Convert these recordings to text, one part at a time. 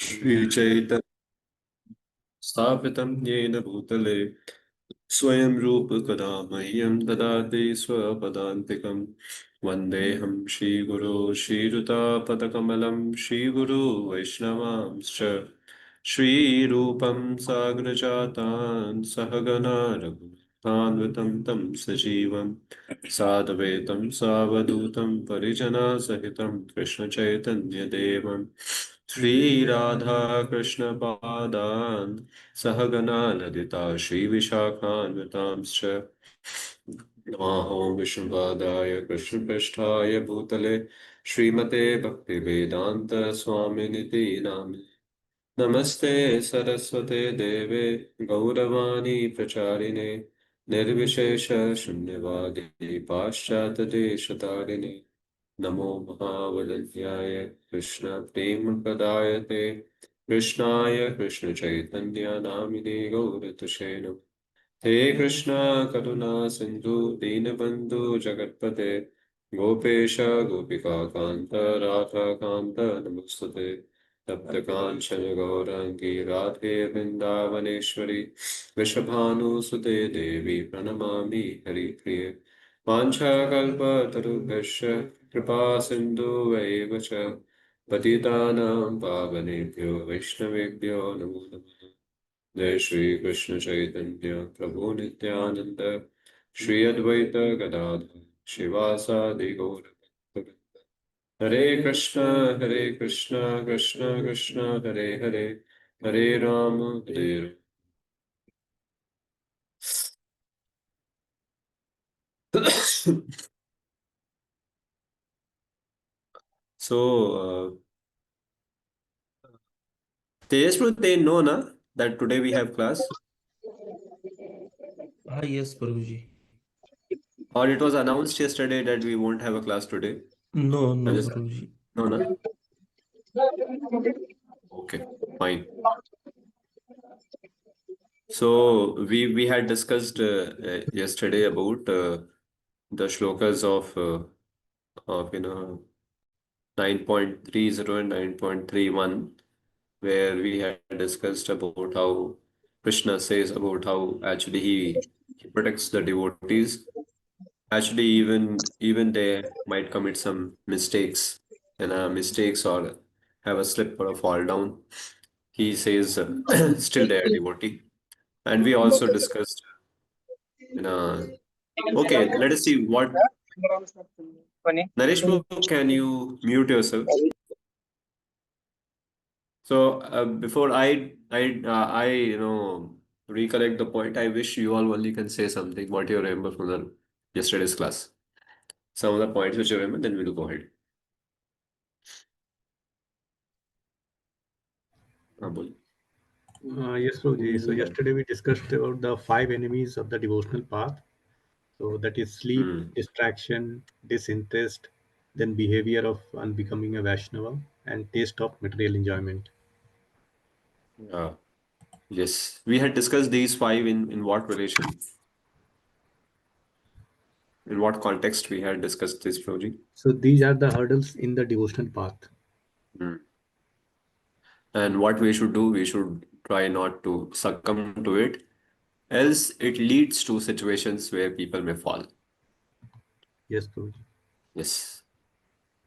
श्रीचैतन्य स्थापितं येन भूतले स्वयं रूप कदा मह्यं ददाति स्वपदान्तिकं वन्देऽहं श्रीगुरो श्रीयुतापदकमलं श्रीगुरो वैष्णवांश्च श्रीरूपं साग्रजातान् सहगणा रघुनाथान्वितं तं सजीवं साद्वैतं सावधूतं परिजनसहितं कृष्णचैतन्यदेवं श्रीराधा कृष्णपादान् सहगणा ललिता श्रीविशाखान्वितांश्च नमाहो विष्णुपादाय कृष्णपृष्ठाय भूतले श्रीमते भक्तिवेदान्त स्वामिनिति नामिने नमस्ते सरस्वते देवे गौरवाणी प्रचारिणे निर्विशेष शून्यवादी पाश्चात्यदेशतारिणे नमो महावदन्याय कृष्ण प्रेम प्रदायते कृष्णाय कृष्ण चैतन्य नामिने गौरतुषे नमः हे कृष्ण करुणा सिंधु दीनबंधु जगत्पते गोपेश गोपिका कांत राधा कांत नमस्तुते तप्त कांचन गौरांगी राधे वृंदावनेश्वरी वृषभानुसुते देवी प्रणमामि हरिप्रिये वाञ्छाकल्पतरुभ्यश्च कृपा सिन्धुवैव च पतितानां पावनेभ्यो वैष्णवेभ्यो नमो नमः जय श्री कृष्ण चैतन्य प्रभु नित्यानंद श्री अद्वैत गदाधर शिवासादि गौर भक्तवृंद। हरे Krishna Krishna Krishna Hare Hare Hare Ram. So, Tejaswi, they know na that today we have class, Ah, yes, Prabhuji. or it was announced yesterday that we won't have a class today. No, I no, just Prabhuji. no, na. Okay, fine. So we had discussed yesterday about the shlokas of 9.30 and 9.31, where we had discussed about how Krishna says about how actually he protects the devotees. Actually, even they might commit some mistakes and mistakes or have a slip or a fall down. He says still they are devotee. And we also discussed okay, let us see what Naresh bro, can you mute yourself? So before I recollect the point, I wish you all only can say something what you remember from the yesterday's class. Some of the points which you remember, then we'll go ahead. बोल. Yes, Roji. So yesterday we discussed about the five enemies of the devotional path. So that is sleep, Hmm. distraction, disinterest, then behavior of unbecoming a Vaishnava, and taste of material enjoyment. Yeah. Yes. We had discussed these five in what relation, in what context we had discussed this project. So these are the hurdles in the devotional path. Hmm. And what we should do, we should try not to succumb to it, else it leads to situations where people may fall. Yes, Roji. Yes.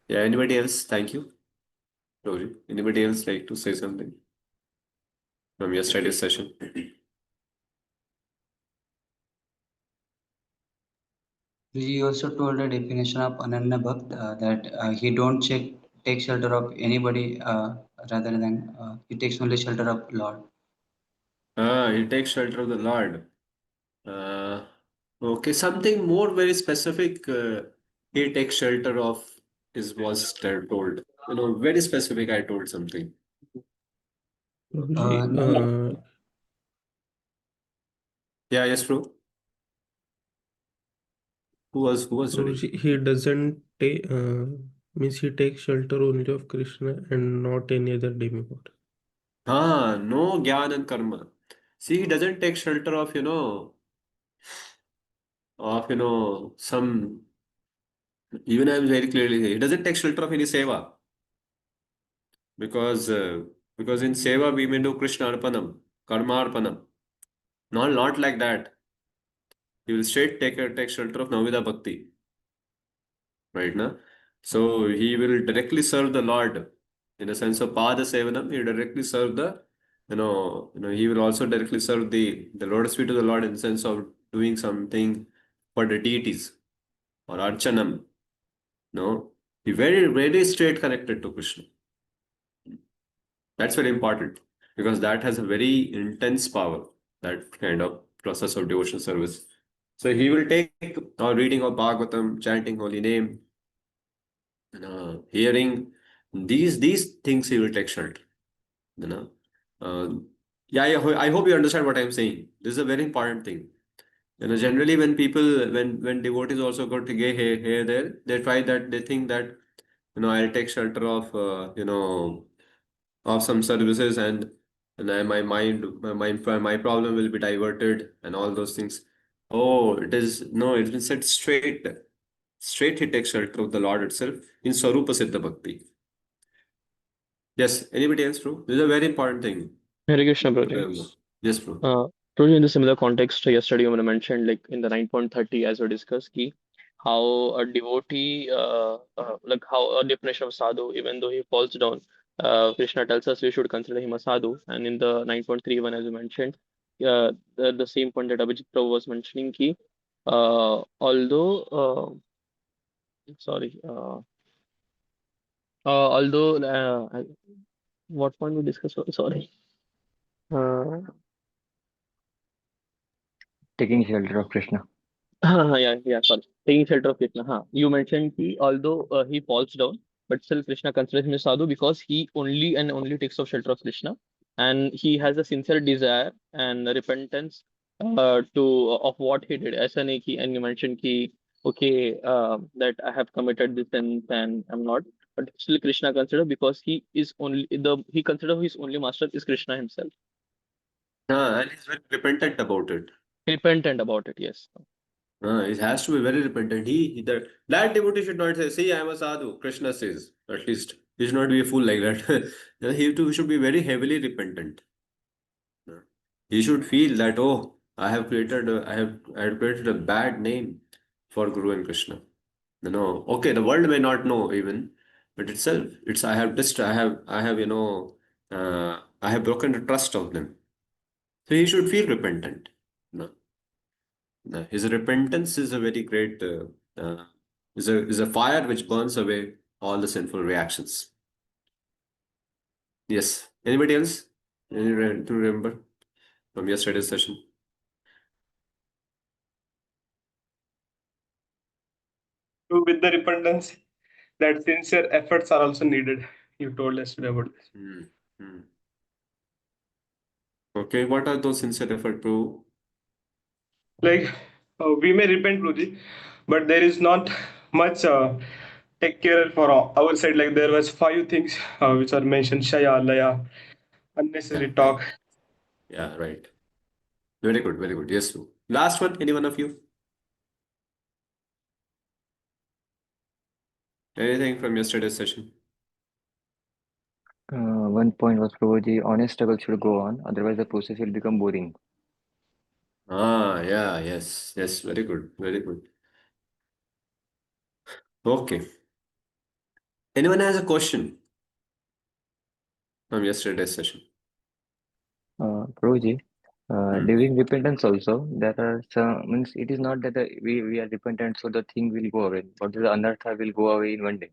Yeah, anybody else? Thank you, Rory. Anybody else like to say something from yesterday's session? He also told the definition of Ananya Bhakt that he don't take shelter of anybody rather than he takes only shelter of Lord. He takes shelter of the Lord. Uh, okay, something more very specific. He takes shelter of is was told. Very specific. I told something. Prabhuji, Yeah, yes, bro. Who was ready? Prabhuji, he doesn't take, means he takes shelter only of Krishna and not any other demigod. No gyan and karma. See, he doesn't take shelter of some. Even I am very clearly, he doesn't take shelter of any seva because Because in Seva we may do Krishna Arpanam, Karma Arpanam. Not like that. He will straight take shelter of Navida Bhakti. Right now. So he will directly serve the Lord in a sense of Pada Sevanam. He will directly serve the, he will also directly serve the lotus feet of the Lord in the sense of doing something for the deities or Archanam. No, he very straight connected to Krishna. That's very important because that has a very intense power, that kind of process of devotional service. So he will take our reading of Bhagavatam, chanting holy name, hearing these things, he will take shelter. You know, yeah, I hope you understand what I'm saying. This is a very important thing. Generally when people when devotees also go to here there, they try that they think that I'll take shelter of of some services and my my problem will be diverted and all those things. Oh, it is no, it's been said straight. Straight he takes shelter of the Lord itself in Swarupa Siddha Bhakti. Yes, anybody else, bro? This is a very important thing Hare Krishna, to Pralhad. remember. Yes, bro. Pralhad, in the similar context, yesterday you mentioned, like in the 9.30, as we discussed, ki how a devotee, like how a definition of sadhu, even though he falls down, Krishna tells us we should consider him a sadhu. And in the 9.31, as you mentioned, the same point that Abhijit Prabhu was mentioning, ki although, sorry, although, what point we discussed? Sorry. Uh, Taking shelter of Krishna. Yeah, sorry. Taking shelter of Krishna. You mentioned he, although he falls down, but still Krishna considers him a sadhu because he only and only takes of shelter of Krishna, and he has a sincere desire and repentance to of what he did. As an and you mentioned ki, okay, that I have committed this and I'm not, but still Krishna consider because he is only he consider his only master is Krishna himself. And he's very repentant about it. Repentant about it, yes. It has to be very repentant. That devotee should not say, "See, I am a sadhu." Krishna says, at least he should not be a fool like that. He too should be very heavily repentant. He should feel that, oh, I have created a bad name for Guru and Krishna. Okay, the world may not know even, but it's I have broken the trust of them. So he should feel repentant. No, no, his repentance is a very great is a fire which burns away all the sinful reactions. Yes. Anybody else? To remember from yesterday's session? With the repentance, that sincere efforts are also needed. You told us today about this. Okay, what are those sincere effort to? Like we may repent, Guruji, but there is not much take care for our side. Like there was 5 things which are mentioned: Shaya, Laya, unnecessary talk. Yeah, right. Very good, very good. Yes, Lou. Last one, any one of you? Anything from yesterday's session? One point was Prabhuji, honest struggle should go on, otherwise the process will become boring. Yeah, yes, very good, very good. Okay. Anyone has a question from yesterday's session? Prabhuji, during repentance also, there are some, means it is not that we are repentant so the thing will go away, but the anartha will go away in one day.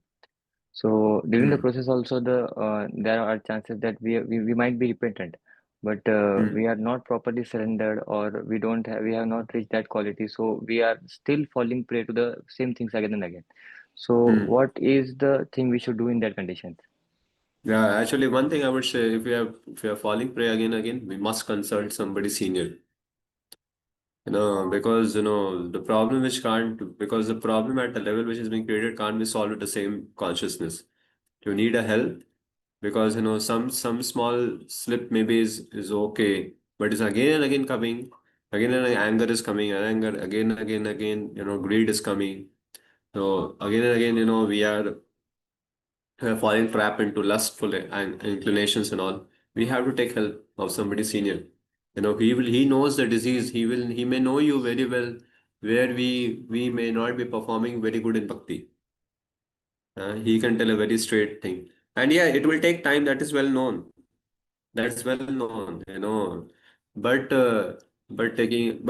So during the process also there are chances that we might be repentant, but we are not properly surrendered or we have not reached that quality. So we are still falling prey to the same things again and again. So what is the thing we should do in that condition? Yeah, actually, one thing I would say, if we are falling prey again, we must consult somebody senior. Because the problem because the problem at the level which is being created can't be solved with the same consciousness. You need a help because some small slip maybe is okay, but it's again and again coming, again and again, anger is coming, and anger again and again, greed is coming. So again and again, we are falling trap into lustful inclinations and all. we have to take help of somebody senior. He knows the disease. He may know you very well, where we may not be performing very good in bhakti. He can tell a very straight thing. And yeah, it will take time. That is well known. That's well known. But taking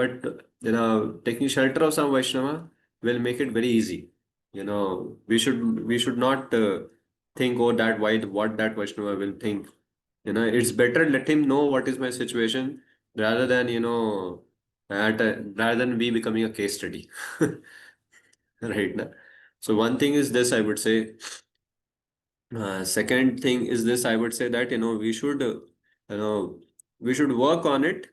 shelter of some Vaishnava will make it very easy. We should not think, oh, that why what that Vaishnava will think. It's better let him know what is my situation rather than rather than we becoming a case study. Right now. So one thing is this, I would say. Second thing is this, I would say that we should work on it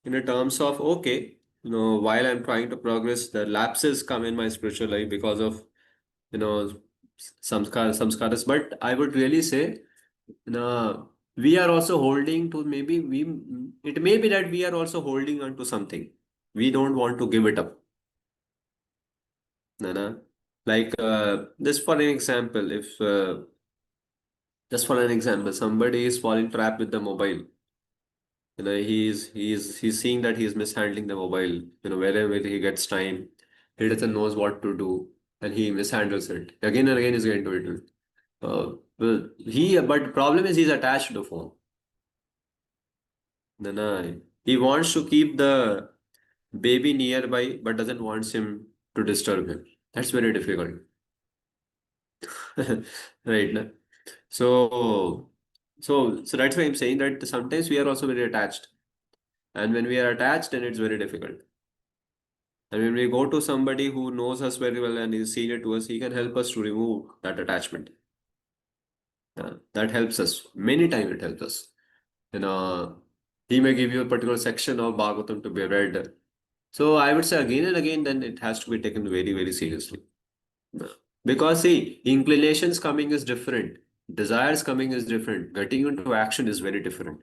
in a terms of, okay, while I'm trying to progress, the lapses come in my spiritual life because of samskaras. But I would really say, we are also holding to, it may be that we are also holding on to something. We don't want to give it up. Nana. Like just for an example, if just for an example, somebody is falling trap with the mobile. He's seeing that he's mishandling the mobile. Wherever he gets time, he doesn't knows what to do, and he mishandles it again and again. He's going to it. But problem is he's attached to the phone. No, he wants to keep the baby nearby, but doesn't wants him to disturb him. That's very difficult. Right. Na? So that's why I'm saying that sometimes we are also very attached. And when we are attached, then it's very difficult. And when we go to somebody who knows us very well and is senior to us, he can help us to remove that attachment. That helps us. Many times it helps us. He may give you a particular section of Bhagavatam to be read. So I would say again and again, then it has to be taken very, very seriously. Because see, inclinations coming is different. Desires coming is different. Getting into action is very different.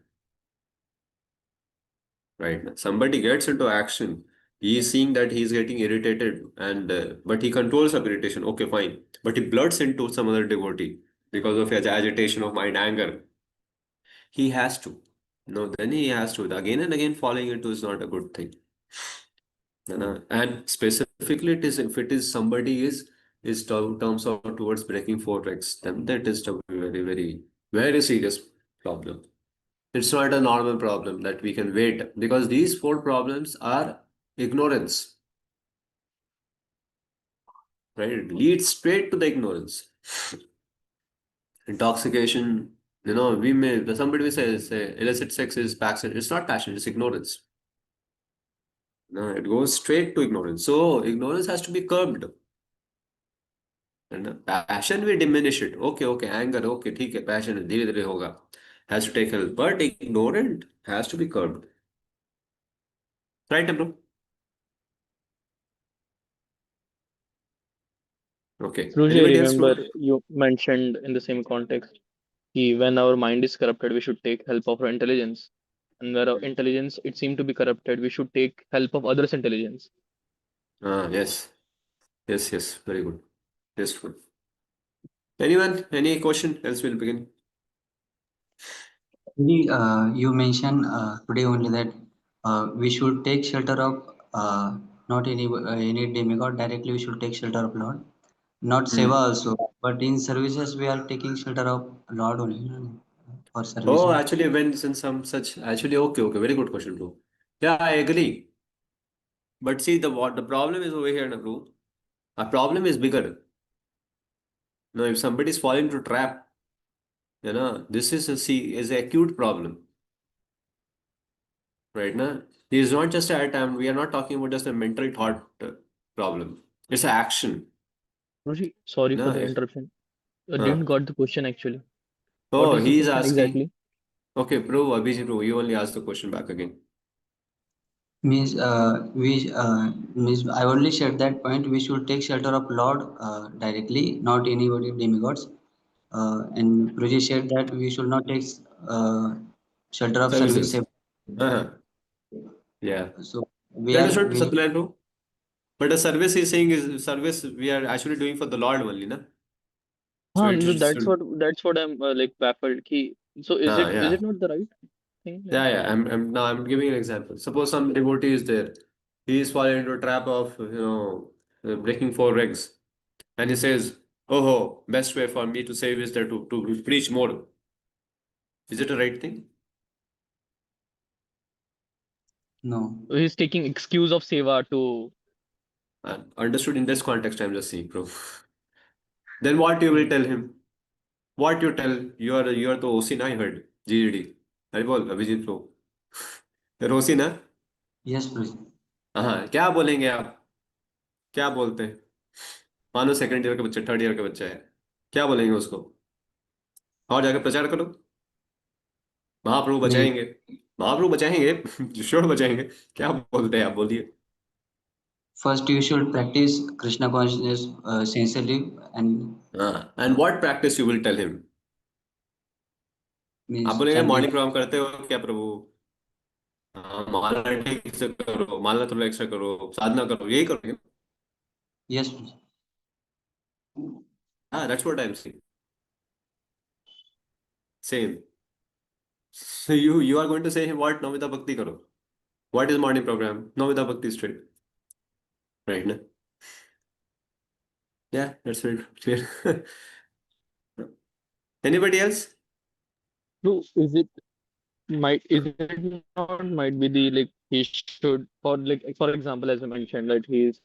Right? Somebody gets into action. He is seeing that he is getting irritated, and but he controls of irritation. Okay, fine. But he bloods into some other devotee because of his agitation of mind, anger. He has to. No, then he has to. Again and again, falling into is not a good thing. And specifically, it is if it is somebody is terms of towards breaking 4x, then that is a very, very, very serious problem. It's not a normal problem that we can wait, because these 4 problems are ignorance. Right? It leads straight to the ignorance. Intoxication, somebody will say illicit sex is passion. It's not passion, it's ignorance. No, it goes straight to ignorance. So ignorance has to be curbed. And passion, we diminish it. Okay, anger, okay, ठीक है, passion है, धीरे धीरे होगा. Has to take help. But ignorant has to be curbed. Right, bro? Okay. Guruji, I Anybody else? remember you mentioned in the same context, when our mind is corrupted, we should take help of our intelligence. And where our intelligence, it seemed to be corrupted, we should take help of others' intelligence. Yes. Yes. Very good. Yes, good. Anyone? Any question? Else we'll begin. You mentioned today only that we should take shelter of not any demigod directly. We should take shelter of Lord, not seva also. But in services, we are taking shelter of Lord only, for service. Oh, actually, when in some such actually, okay, very good question, bro. Yeah, I agree. But see, the problem is over here, bro. Our problem is bigger. Now, if somebody is falling into trap, this is is an acute problem. Right now, it is not just at time. We are not talking about just a mental thought problem. It's an action. Guruji, sorry for the No, interruption. I didn't got the question actually. Oh, What is the he's question asking. exactly? Okay, bro, Abhijit, bro, you only ask the question back again. Means means I only said that point. We should take shelter of Lord directly, not anybody demigods. And Guruji said that we should not take shelter of Services. service. Yeah. So we That are is what we, Satyanarayana, bro. But the service he's saying is service we are actually doing for the Lord only, na? So it No, should. that's what I'm like baffled. So is Ah, it yeah. not the right thing? Yeah. I'm giving an example. Suppose some devotee is there. He is falling into a trap of, breaking 4 eggs. And he says, oh, best way for me to save is that to preach more. Is it a right thing? No. He's taking excuse of seva to. Understood in this context, I'm just saying, bro. Then what you will tell him? What you tell? You are the OC ना, I heard. GED. I बोल Abhijit bro. You're OC ना? Yes, Prabhuji. हाँ, क्या बोलेंगे आप? क्या बोलते हैं? मानो सेकंड ईयर के बच्चे, थर्ड ईयर के बच्चे है, क्या बोलेंगे उसको? और जाकर प्रचार करो, महाप्रभु May बचाएंगे, महाप्रभु बचाएंगे, श्योर बचाएंगे, क्या बोलते हैं आप, बोलिए. first you should practice Krishna consciousness sincerely and And what practice you will tell him? आप means बोलेंगे chanting. मॉर्निंग प्रोग्राम करते हो क्या प्रभु? हाँ, माला ठीक से करो, माला थोड़ा एक्स्ट्रा करो, साधना करो, यही करोगे. Yes, Prabhuji. हाँ, that's what I'm saying. Same. So you are going to say him what? Navita Bhakti करो. What is morning program? Navita Bhakti straight. Right, na? Yeah, that's very clear. Anybody else? No, is it not might be the like he should for example as I mentioned that he is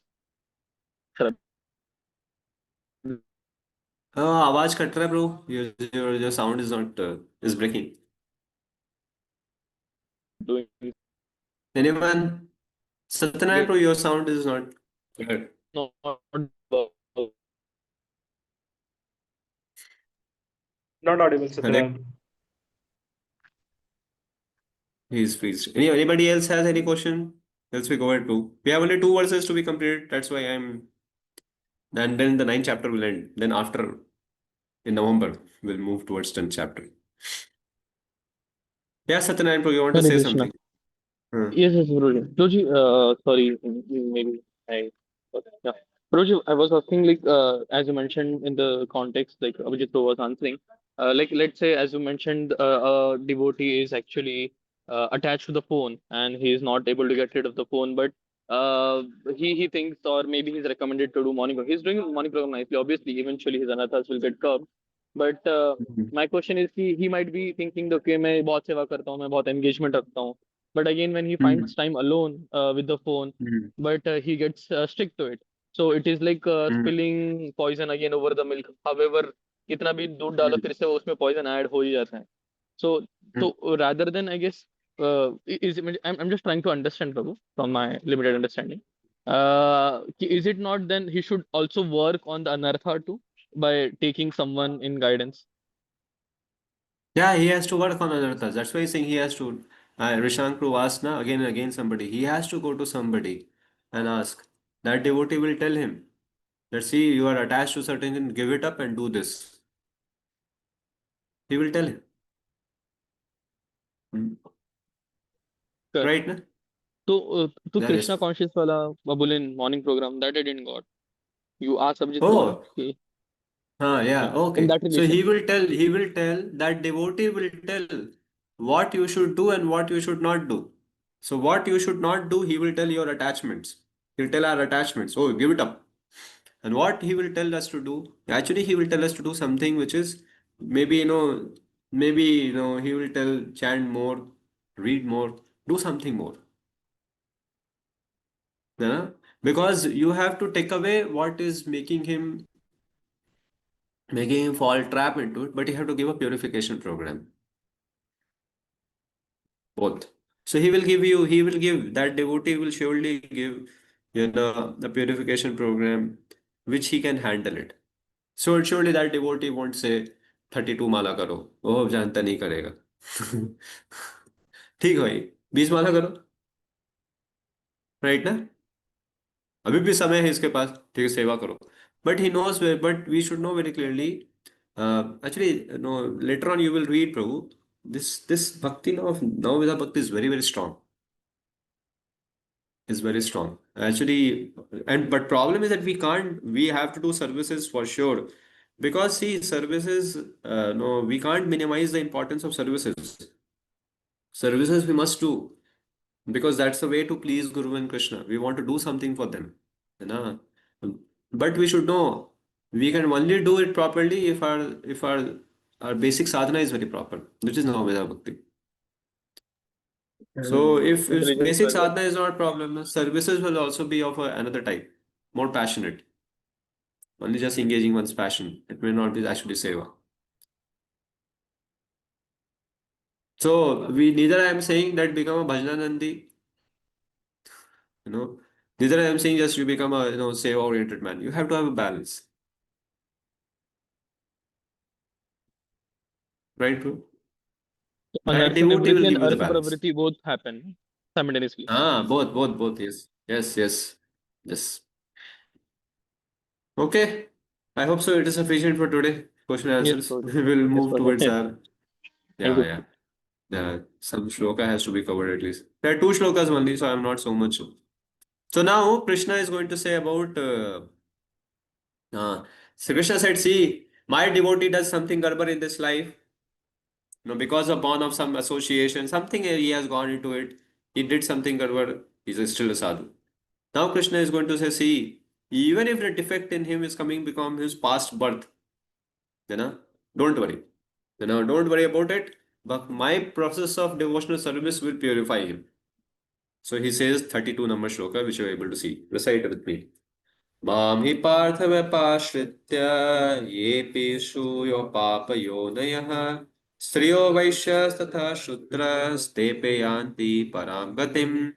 आवाज cut रहा है bro. Your sound is not is breaking. doing Anyone? Satyanarayan bro, your sound is not clear. not Not audible, Correct. Satyanarayan. He's freezed. Anybody else has any question? Else we go ahead to. We have only 2 verses to be completed. That's why I'm. And then the 9th chapter will end. Then after, in November, we'll move towards 10th chapter. Yeah, Satyanarayan bro, you want to Hare say Krishna. something? Yes, Guruji. Guruji, sorry, maybe I. Yeah. Guruji, I was asking, like, as you mentioned in the context, like Abhijit was answering, like, let's say, as you mentioned, a devotee is actually attached to the phone and he is not able to get rid of the phone, but he thinks, or maybe he's recommended to do morning program. He's doing morning program nicely. Obviously, eventually his anathas will get curbed. But my question is, he might be thinking, okay, मैं बहुत सेवा करता हूँ, मैं बहुत engagement रखता हूँ. But again, when he Mhm. finds time alone with the phone, Mhm. but he gets strict to it. So it is like Mhm. spilling poison again over the milk. However, कितना भी दूध डालो फिर से उसमें poison add हो ही जाता है. So rather than I guess I'm just trying to understand Prabhu from my limited understanding. Is it not then he should also work on the anartha too by taking someone in guidance? Yeah, he has to work on anarthas. That's why he's saying he has to. Rishank Prabhu asked na, again and again somebody. He has to go to somebody and ask. That devotee will tell him that, see, you are attached to certain thing, give it up and do this. He will tell him. Mm. Correct. Right, na? तो That Krishna is. Conscious वाला बबुलिन morning program that I didn't got you asked Abhijit Prabhu, right? Oh, yeah, In okay. that So relation. he will tell, that devotee will tell what you should do and what you should not do. So what you should not do, he will tell your attachments. He'll tell our attachments. Oh, give it up. And what he will tell us to do, actually, he will tell us to do something which is maybe, he will tell chant more, read more, do something more. Yeah? Because you have to take away what is making him fall trap into it, but you have to give a purification program. Both. So he will give, that devotee will surely give, the purification program which he can handle it. So surely that devotee won't say 32 माला करो, वो जानता नहीं करेगा. ठीक है भाई, 20 माला करो, right ना? अभी भी समय है इसके पास, ठीक है, सेवा करो. But he knows, but we should know very clearly. Actually, no, later on you will read, Prabhu. This bhakti now of Navamida Bhakti is very, very strong. Is very strong. Actually, but problem is that we have to do services for sure. Because see, services, no, we can't minimize the importance of services. Services we must do because that's the way to please Guru and Krishna. We want to do something for them. You know? But we should know we can only do it properly if our basic sadhana is very proper, which is Navamida Bhakti. So And if reasons basic were there. sadhana is not a problem, services will also be of another type, more passionate. Only just engaging one's passion. It may not be actually seva. So we neither I am saying that become a Bhajananandi, you know, neither I am saying just you become a seva oriented man. You have to have a balance. Right, bro? That Anartha devotee will Nivritti and give you the Artha balance. Pravritti both happen simultaneously. Both, yes. Yes. Okay. I hope so. It is sufficient for today. Question and Yes, answers. Prabhuji. We will Yes, move towards Prabhuji. our, Thank yeah, you. yeah. Some shloka has to be covered at least. There are two shlokas only, so I'm not so much. So now Krishna is going to say about, so Krishna said, see, my devotee does something garbar in this life, because of born of some association, something he has gone into it. He did something garbar. He's still a sadhu. Now Krishna is going to say, see, even if the defect in him is coming become his past birth, don't worry. Don't worry about it. But my process of devotional service will purify him. So he says 32 number shloka, which you are able to see. Recite with me. मां हि पार्थव्यपाश्रित्य येऽपि पापयोनयः स्त्रियो वैश्यस्तथा शूद्रस्तेऽपि यान्ति परां गतिम्.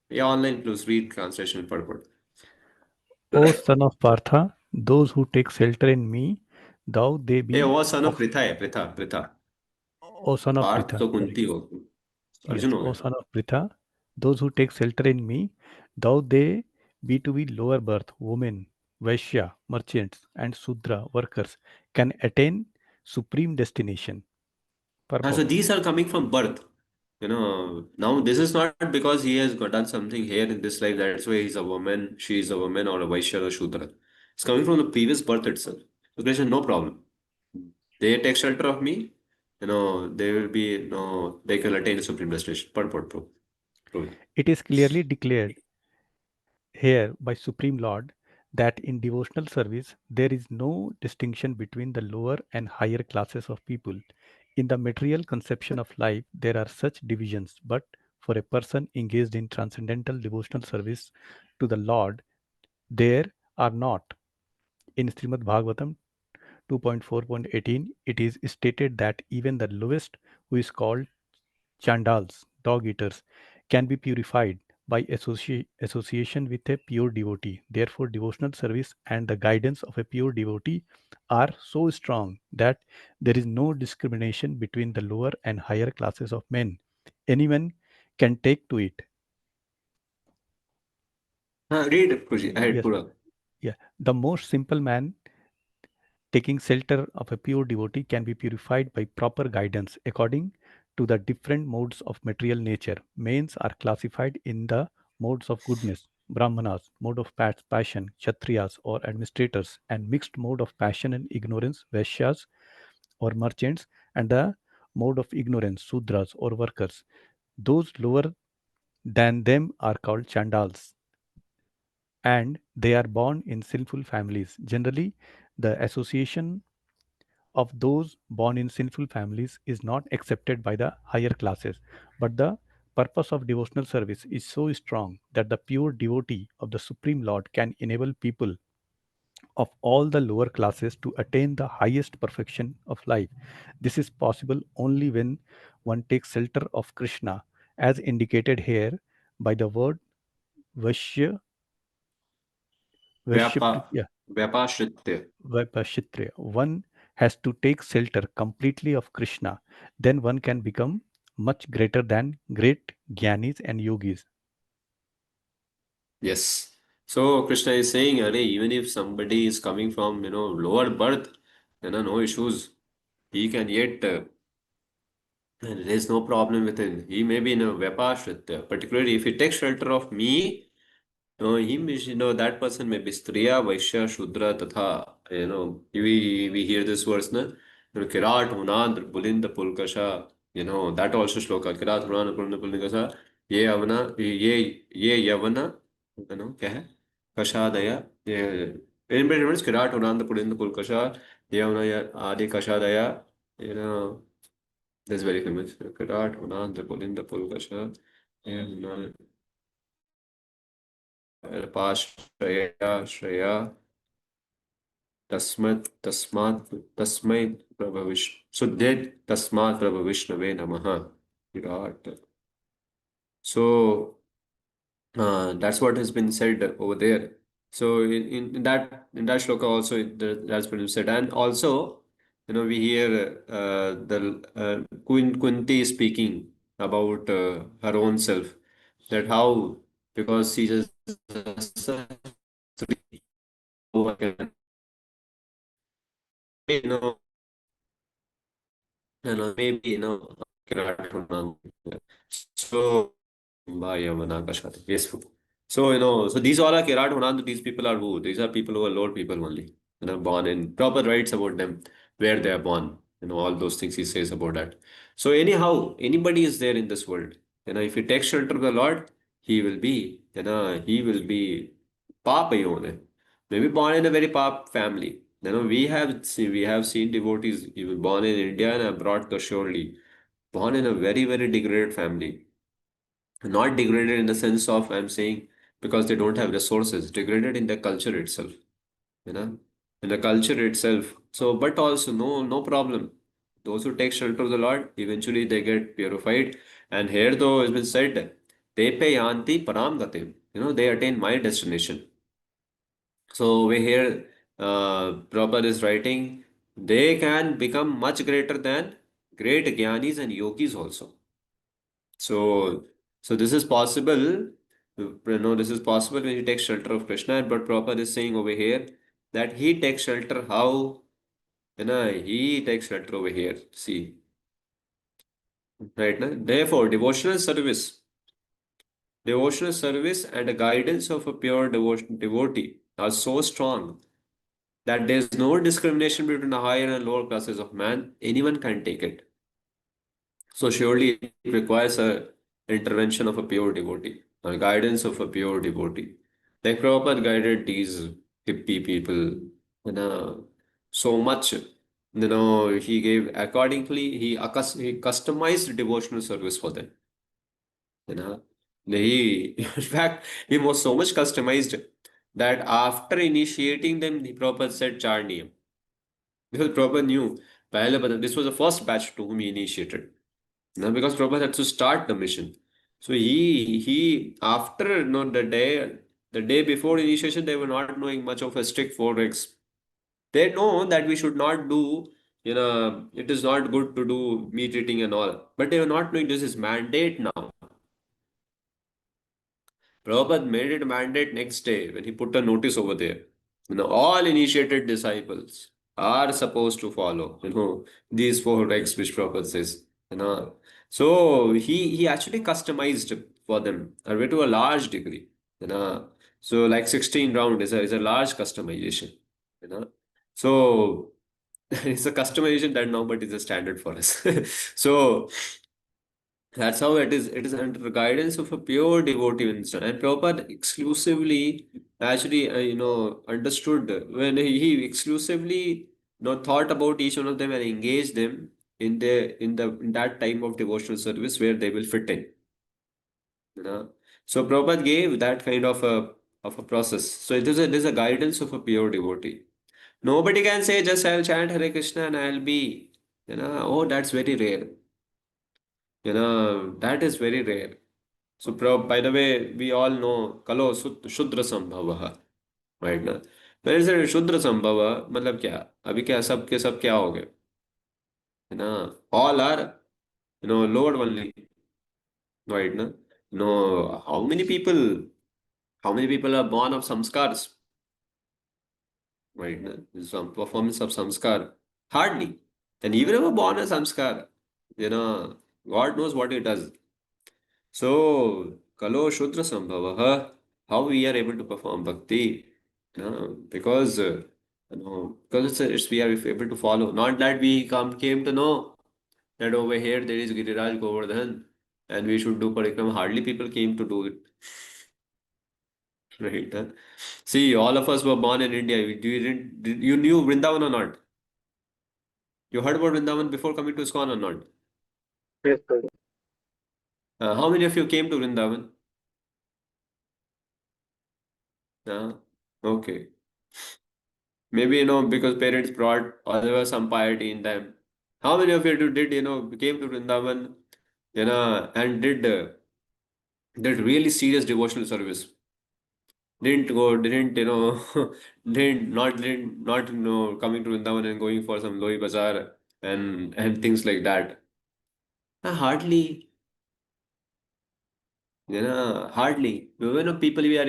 Yeah, online plus read translation purport. O son of Partha, those who take shelter in me, thou they ये be वो son of of Pritha है, Pritha. O son of Partha Pritha. तो Sorry. कुंती हो. Yes, अर्जुन हो O गया. son of Pritha, those who take shelter in me, thou they be to be lower birth, women, Vaishya, merchants, and Sudra, workers, can attain supreme destination. So Purport. these are coming from birth. Now this is not because he has done something here in this life. That's why he's a woman, she is a woman, or a Vaishya or Shudra. It's coming from the previous birth itself. So Krishna, no problem. They take shelter of me. They will be, they can attain the supreme destination. Purport, prove it. It is clearly declared here by Supreme Lord that in devotional service there is no distinction between the lower and higher classes of people. In the material conception of life, there are such divisions, but for a person engaged in transcendental devotional service to the Lord, there are not. In Srimad Bhagavatam 2.4.18, it is stated that even the lowest, who is called Chandals, dog eaters, can be purified by association with a pure devotee. Therefore, devotional service and the guidance of a pure devotee are so strong that there is no discrimination between the lower and higher classes of men. Anyone can take to it. Read it, Kushi. Ahead, Yes, Pura. yeah. The most simple man taking shelter of a pure devotee can be purified by proper guidance according to the different modes of material nature. Mains are classified in the modes of goodness, Brahmanas, mode of passion, Kshatriyas or administrators, and mixed mode of passion and ignorance, Vaishyas or merchants, and the mode of ignorance, Sudras or workers. Those lower than them are called Chandals, and they are born in sinful families. Generally, the association of those born in sinful families is not accepted by the higher classes. But the purpose of devotional service is so strong that the pure devotee of the Supreme Lord can enable people of all the lower classes to attain the highest perfection of life. This is possible only when one takes shelter of Krishna, as indicated here by the word Vashya, Vyapa, Vashya, Vyapashritya. Vipashitre. One has to take shelter completely of Krishna. Then one can become much greater than great jnanis and yogis. Yes. So Krishna is saying, even if somebody is coming from, lower birth, no issues. He can yet, there is no problem with him. He may be in a Vyapashritya. Particularly if he takes shelter of me, that person may be Striya, Vaishya, Shudra, Tatha. we hear this verse, na? Kirat Hunand Bulinda Pulkasha, that also shloka. Kirat Hunand Bulinda Pulkasha, ye avana, ye yavana, क्या है? Kashadaya, in British words, Kirat Hunand Bulinda Pulkasha, ye avana adi Kashadaya, this is very famous. Kirat Hunand Bulinda Pulkasha, ye avana Pashaya Shreya. तस्मै शुद्धेत तस्मात् प्रभु विष्णवे नमः. Virat. So that's what has been said over there. So in that shloka also that's been said, and also we hear the Kunti speaking about her own self, that how, because she just you know maybe Kirat Hunang. So Peaceful. So so these all are Kirat Hunand. These people are who? These are people who are Lord people only. Born in proper rights about them, where they are born. All those things he says about that. So anyhow, anybody is there in this world. If he takes shelter of the Lord, he will be Papa Yone. Maybe born in a very Pap family. We have seen devotees even born in India and abroad, surely born in a very, very degraded family. Not degraded in the sense of, I'm saying, because they don't have resources, degraded in the culture itself, you know, in the culture itself. So, but also no problem. Those who take shelter of the Lord, eventually they get purified. And here, though, has been said, they pay yanti param gatim. They attain my destination. So we hear Prabhupada is writing, they can become much greater than great jnanis and yogis also. So, so this is possible. This is possible when he takes shelter of Krishna. But Prabhupada is saying over here that he takes shelter how? He takes shelter over here. See, right now. Therefore, devotional service and the guidance of a pure devotee are so strong that there is no discrimination between the higher and lower classes of man. Anyone can take it. So surely it requires a intervention of a pure devotee, a guidance of a pure devotee. Like Prabhupada guided these hippie people, so much. He gave accordingly. He customized devotional service for them. You know, in fact, he was so much customized that after initiating them, the Prabhupada said char niyam. Because Prabhupada knew, this was the first batch to whom he initiated. Because Prabhupada had to start the mission. So he after the day before initiation, they were not knowing much of a strict forex. They know that we should not do, it is not good to do meat eating and all. But they were not knowing this is mandate now. Prabhupada made it a mandate next day when he put a notice over there. All initiated disciples are supposed to follow, these four regs which Prabhupada says. So he actually customized for them to a large degree. So like 16 round is a large customization. So it's a customization that now but is a standard for us. So that's how it is. It is under the guidance of a pure devotee instant. And Prabhupada exclusively actually, understood when he exclusively, thought about each one of them and engaged them in that time of devotional service where they will fit in. So Prabhupada gave that kind of a process. So it is a guidance of a pure devotee. Nobody can say just I'll chant Hare Krishna and I'll be, oh, that's very rare. That is very rare. So, by the way, we all know Kalo Shudra Sambhava, right now. When is it Shudra Sambhava? मतलब क्या? अभी क्या सब के सब क्या हो गए? All are, lower only, right now. How many people are born of samskars? Right now, some performance of samskar. Hardly. And even if a born a samskar, God knows what it does. So, Kalo Shudra Sambhavaha, how we are able to perform bhakti? Because Because it's we are able to follow. Not that we came to know that over here there is Giriraj Govardhan and we should do parikrama. Hardly people came to do it. Right? See, all of us were born in India. You knew Vrindavan or not? You heard about Vrindavan before coming to ISKCON or not? Yes, sir. How many of you came to Vrindavan? Okay. Maybe, because parents brought, or there was some piety in them. How many of you did, came to Vrindavan, and did really serious devotional service? Didn't, coming to Vrindavan and going for some Loi Bazaar and things like that. Hardly, hardly. People we are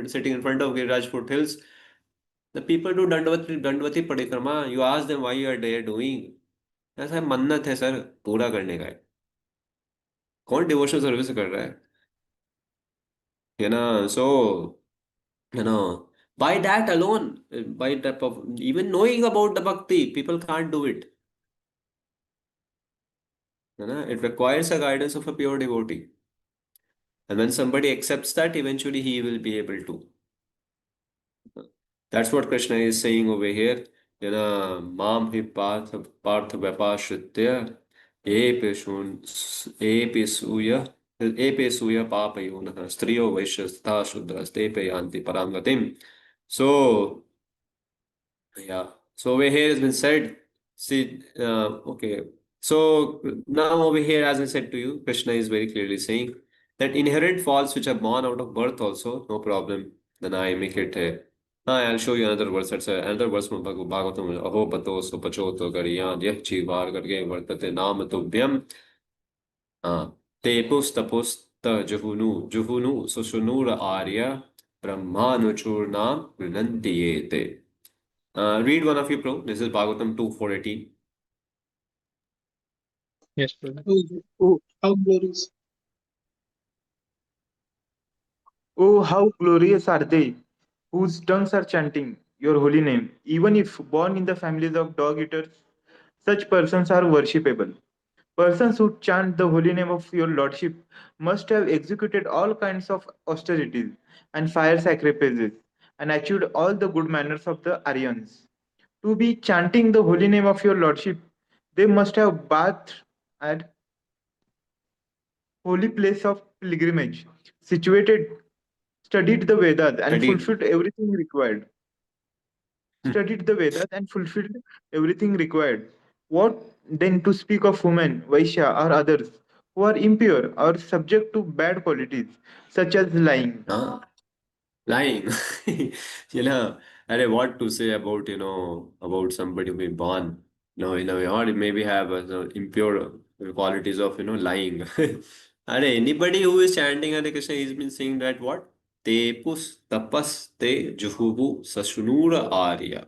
sitting in front of Giriraj foothills. The people do Dandavati Parikrama. You ask them why you are there doing. ऐसा मन्नत है sir पूरा करने का है कौन devotional service कर रहा है ना सो by that alone by type of even knowing about the bhakti people can't do it it requires a guidance of a pure devotee and when somebody accepts that eventually he will be able to. That's what Krishna is saying over here. Mam hi parth vapashritya epesuya papayonah striyo vaishyastha shudras tepe yanti paramgatim. So, yeah. So over here has been said. See, okay. So now over here, as I said to you, Krishna is very clearly saying that inherent faults which are born out of birth also, no problem. Then I make it. I'll show you another verse. That's another verse from Bhagavatam. Aho pato supachoto gariyan yah chivar garge vartate nam tubhyam. Tepus tapusta juhunu susunura arya brahmanuchurnam grinandiyete. Read one of you, bro. This is Bhagavatam 2:418. Yes, Pralhad. Oh, how glorious. Oh, how glorious are they, whose tongues are chanting your holy name, even if born in the families of dog eaters. Such persons are worshipable. Persons who chant the holy name of your lordship must have executed all kinds of austerities and fire sacrifices and achieved all the good manners of the Aryans. To be chanting the holy name of your lordship, they must have bathed at holy place of pilgrimage, situated, studied the Vedas and Studied. fulfilled everything required. Studied the Vedas and fulfilled everything required. What then to speak of women, Vaishya, or others who are impure or subject to bad qualities, such as lying? Lying. What to say about, about somebody being born, or maybe have impure qualities of, lying. Anybody who is chanting Hare Krishna, he's been saying that what? Tepus tapas te juhubu sasunura arya.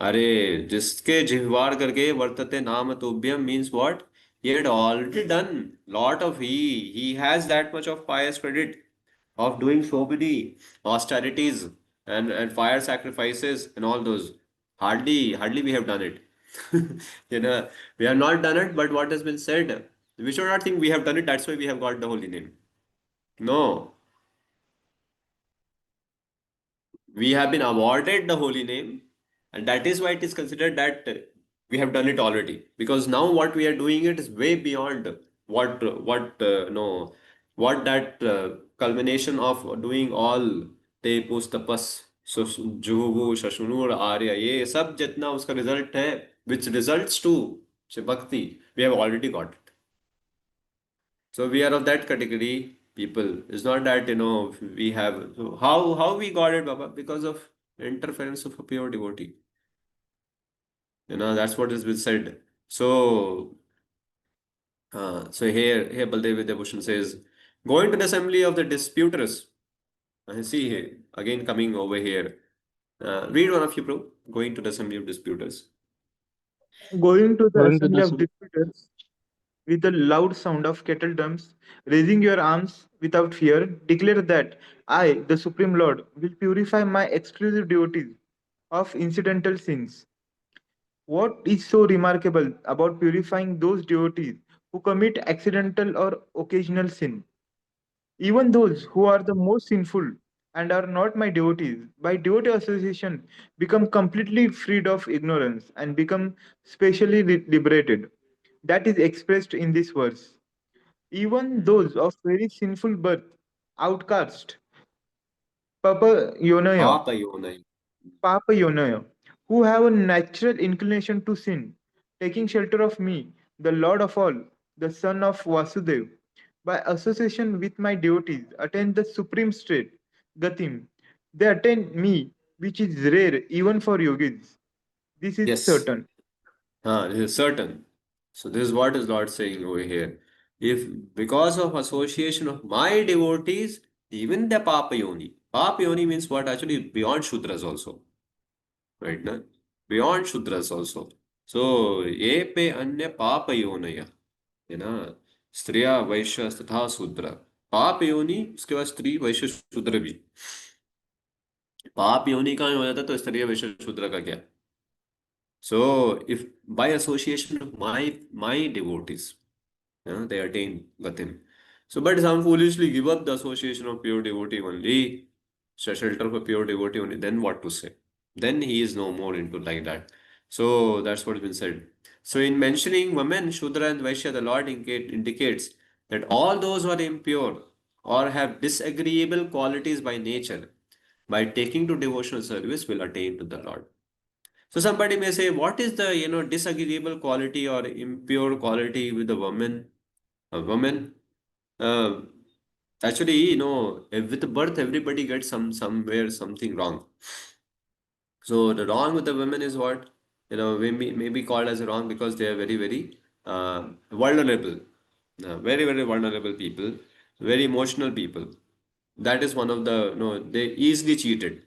अरे जिसके जिह्वार करके वर्तते नाम तुभ्यम means what? He had already done lot of he has that much of pious credit of doing so many austerities and fire sacrifices and all those. Hardly we have done it. We have not done it, but what has been said, we should not think we have done it, that's why we have got the holy name. No, we have been awarded the holy name, and that is why it is considered that we have done it already. Because now what we are doing it is way beyond no what that culmination of doing all te pustapas juhu shashunur arya ye sab jitna uska result hai which results to bhakti we have already got it. So we are of that category people. It's not that we have. So how we got it, Baba? Because of interference of a pure devotee. That's what has been said. So here Baldev Vidyabhushan says, going to the assembly of the disputers. I see here again coming over here. Read one of you, bro. Going to the assembly of disputers. Going to the Going to assembly this. of disputers with the loud sound of kettle drums, raising your arms without fear, declare that I, the Supreme Lord, will purify my exclusive devotees of incidental sins. What is so remarkable about purifying those devotees who commit accidental or occasional sin? Even those who are the most sinful and are not my devotees, by devotee association, become completely freed of ignorance and become specially liberated. That is expressed in this verse. Even those of very sinful birth, outcast, Papa Yonaya, Papa Yonai. Papa Yonaya, who have a natural inclination to sin, taking shelter of me, the Lord of all, the Son of Vasudev, by association with my devotees, attain the supreme state, Gatim. They attain me, which is rare even for yogis. This is Yes. certain. This is certain. So this is what is Lord saying over here. If because of association of my devotees, even the Papa Yoni. Papa Yoni means what? Actually beyond Shudras also. Right? Na? Beyond Shudras also. So ये पे अन्य पाप योनय है ना, स्त्रिया वैश्य तथा शूद्र. पाप योनि उसके बाद स्त्री वैश्य शूद्र भी. पाप योनि का हो जाता तो स्त्री वैश्य शूद्र का क्या? So if by association of my devotees, they attain Gatim. So but some foolishly give up the association of pure devotee only, shelter of a pure devotee only, then what to say? Then he is no more into like that. So that's what has been said. So in mentioning women, Shudra and Vaishya, the Lord indicates that all those who are impure or have disagreeable qualities by nature, by taking to devotional service, will attain to the Lord. So somebody may say, what is the disagreeable quality or impure quality with the woman? A woman, uh, actually, with birth, everybody gets somewhere something wrong. So the wrong with the women is what may be called as wrong because they are very very vulnerable, very very vulnerable people, very emotional people. That is one of the they easily cheated,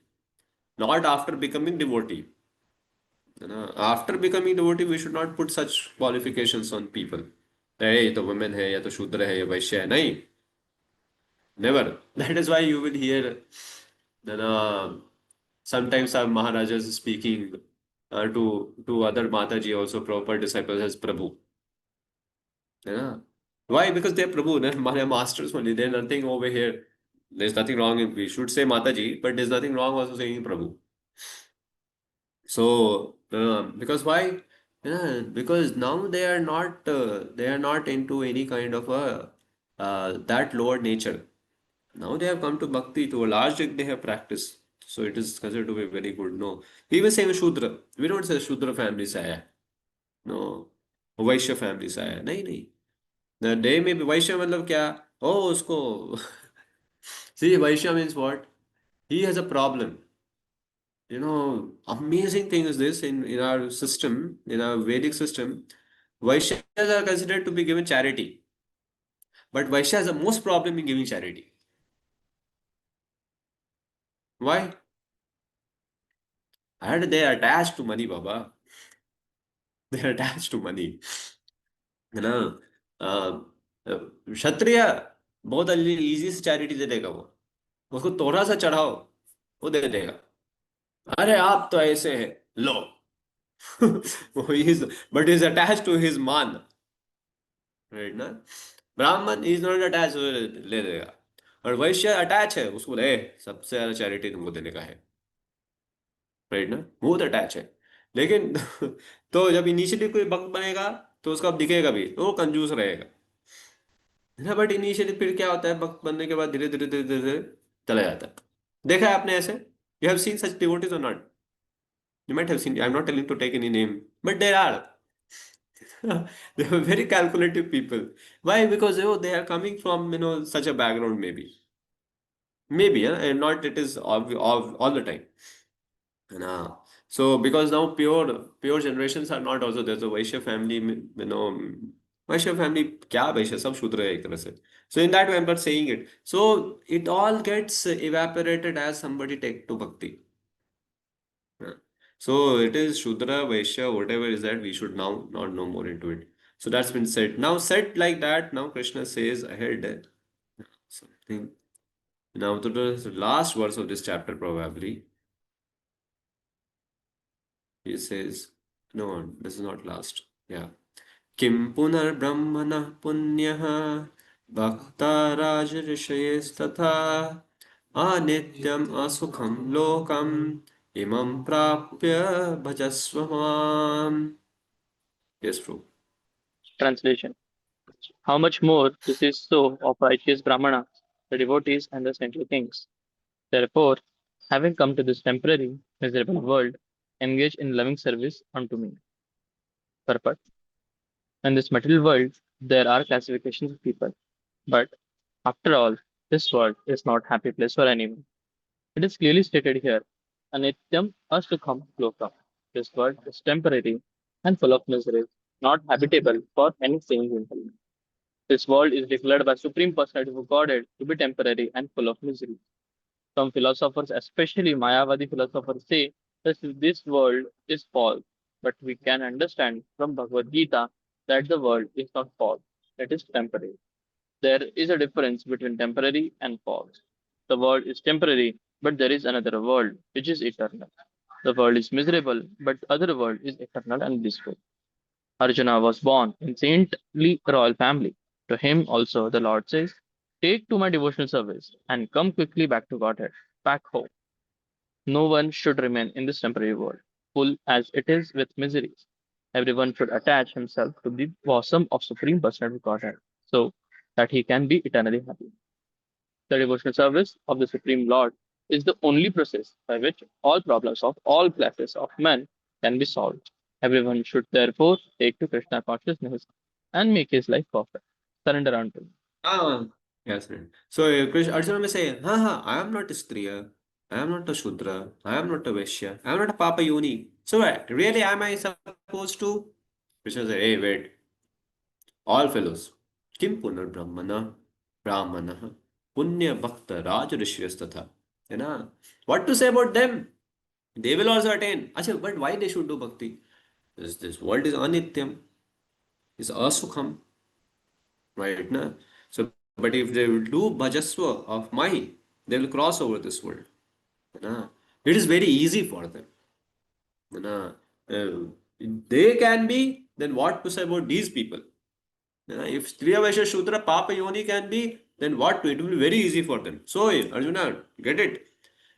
not after becoming devotee. After becoming devotee, we should not put such qualifications on people. Hey, ये तो women है या तो शूद्र है या वैश्य है नहीं. Never. That is why you will hear then, sometimes our Maharajas speaking to other Mataji also proper disciples as Prabhu. Yeah. Why? Because they are Prabhu, they are masters only. There's nothing over here. There's nothing wrong. We should say Mataji, but there's nothing wrong also saying Prabhu. So, because why? Yeah, because now they are not into any kind of a that lower nature. Now they have come to bhakti to a large degree they have practiced. So it is considered to be very good. No, we will say Shudra. We don't say Shudra family se aaya. No, Vaishya family se aaya. नहीं नहीं. The day में भी वैश्य मतलब क्या? Oh, उसको see Vaishya means what? He has a problem. Amazing thing is this in our system, in our Vedic system, Vaishyas are considered to be given charity. But Vaishya has the most problem in giving charity. Why? And they are attached to money, Baba. They are attached to money. है ना? क्षत्रिय बहुत easy से charity दे देगा वो. उसको थोड़ा सा चढ़ाओ, वो दे देगा. अरे आप तो ऐसे हैं, लो. But he's attached to his man. Right ना? ब्राह्मण इज नॉट अटैच, ले लेगा. और वैश्य अटैच है, उसको ले सबसे ज्यादा चैरिटी तुमको देने का है. राइट ना? बहुत अटैच है. लेकिन तो जब इनिशियली कोई भक्त बनेगा तो उसका अब दिखेगा भी, तो वो कंजूस रहेगा है ना. बट इनिशियली फिर क्या होता है, भक्त बनने के बाद धीरे धीरे धीरे धीरे चला जाता है. देखा है आपने ऐसे? You have seen such devotees और not? You might have seen. I'm not telling to take any name, but there are. They are very calculative people. Why? Because they are coming from such a background, maybe, and not it is all the time. No. So because now pure generations are not also there's a Vaishya family, Vaishya family क्या Vaishya सब शूद्र है एक तरह से. So in that way I'm not saying it. So it all gets evaporated as somebody take to bhakti. Yeah. So it is Shudra, Vaishya, whatever is that, we should now not know more into it. So that's been said. Now said like that, now Krishna says ahead something. Now to the last verse of this chapter probably. he says, no, this is not last. Yeah. Kim punar brahmana punyaha bhakta raj rishayes anityam asukham lokam imam prapya bhajasva mam. Yes, true. Translation. How much more this is so of righteous Brahmana, the devotees and the saintly kings. Therefore, having come to this temporary, miserable world, engage in loving service unto me. Purport. In this material world, there are classifications of people. But after all, this world is not happy place for anyone. It is clearly stated here, Anityam Astukham Lokam. This world is temporary and full of miseries, not habitable for any sane human. This world is declared by Supreme Personality of Godhead to be temporary and full of misery. Some philosophers, especially Mayavadi philosophers, say that this world is false, but we can understand from Bhagavad Gita that the world is not false, it is temporary. There is a difference between temporary and false. The world is temporary, but there is another world which is eternal. The world is miserable, but the other world is eternal and blissful. Arjuna was born in saintly royal family. To him also the Lord says, take to my devotional service and come quickly back to Godhead, back home. No one should remain in this temporary world, full as it is with miseries. Everyone should attach himself to the bosom of Supreme Personality of Godhead, so that he can be eternally happy. The devotional service of the Supreme Lord is the only process by which all problems of all classes of men can be solved. Everyone should therefore take to Krishna consciousness and make his life perfect. Surrender unto him. Ah, yes, right. So Arjuna may say, I am not a Striya, I am not a Shudra, I am not a Vaishya, I am not a Papa Yoni. So really am I supposed to? Krishna say, hey, wait, all fellows, Kim Punar Brahmana, Punya Bhakta Raj Rishyas You know, what to say about them? They will also attain. Acha, but why they should do bhakti? This world is anityam, is asukham, right? Na? So, but if they will do bhajasva of mine, they will cross over this world. Na? It is very easy for them. Na? Uh, they can be, then what to say about these people? If Striya Vaishya Shudra Papa Yoni can be, then what? It will be very easy for them. So, Arjuna, get it?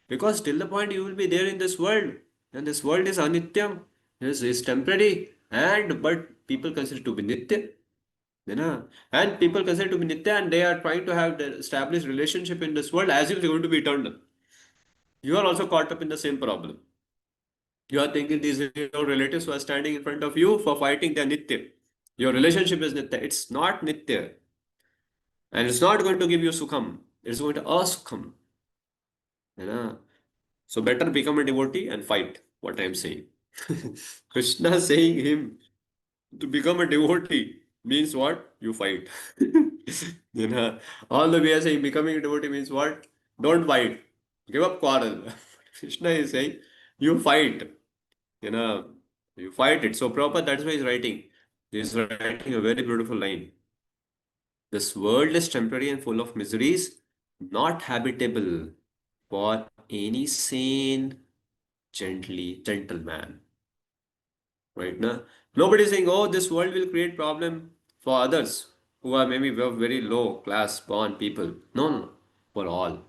Because till the point you will be there in this world, and this world is anityam, is temporary, and but people consider to be nitya. You know, and people consider to be nitya, and they are trying to have the established relationship in this world as if they're going to be eternal. You are also caught up in the same problem. You are thinking these your relatives who are standing in front of you for fighting, they are nitya. Your relationship is nitya. It's not nitya. And it's not going to give you sukham. It's going to asukham. You know? So better become a devotee and fight, what I'm saying. Krishna saying him to become a devotee means what? You fight. You know, all the way are saying becoming a devotee means what? Don't fight. Give up quarrel. Krishna is saying you fight. You know, you fight it. So proper, that's why he's writing. He's writing a very beautiful line. This world is temporary and full of miseries, not habitable for any sane, gentleman. Right now, nobody is saying, oh, this world will create problem for others who are maybe very low class born people. No, no, for all.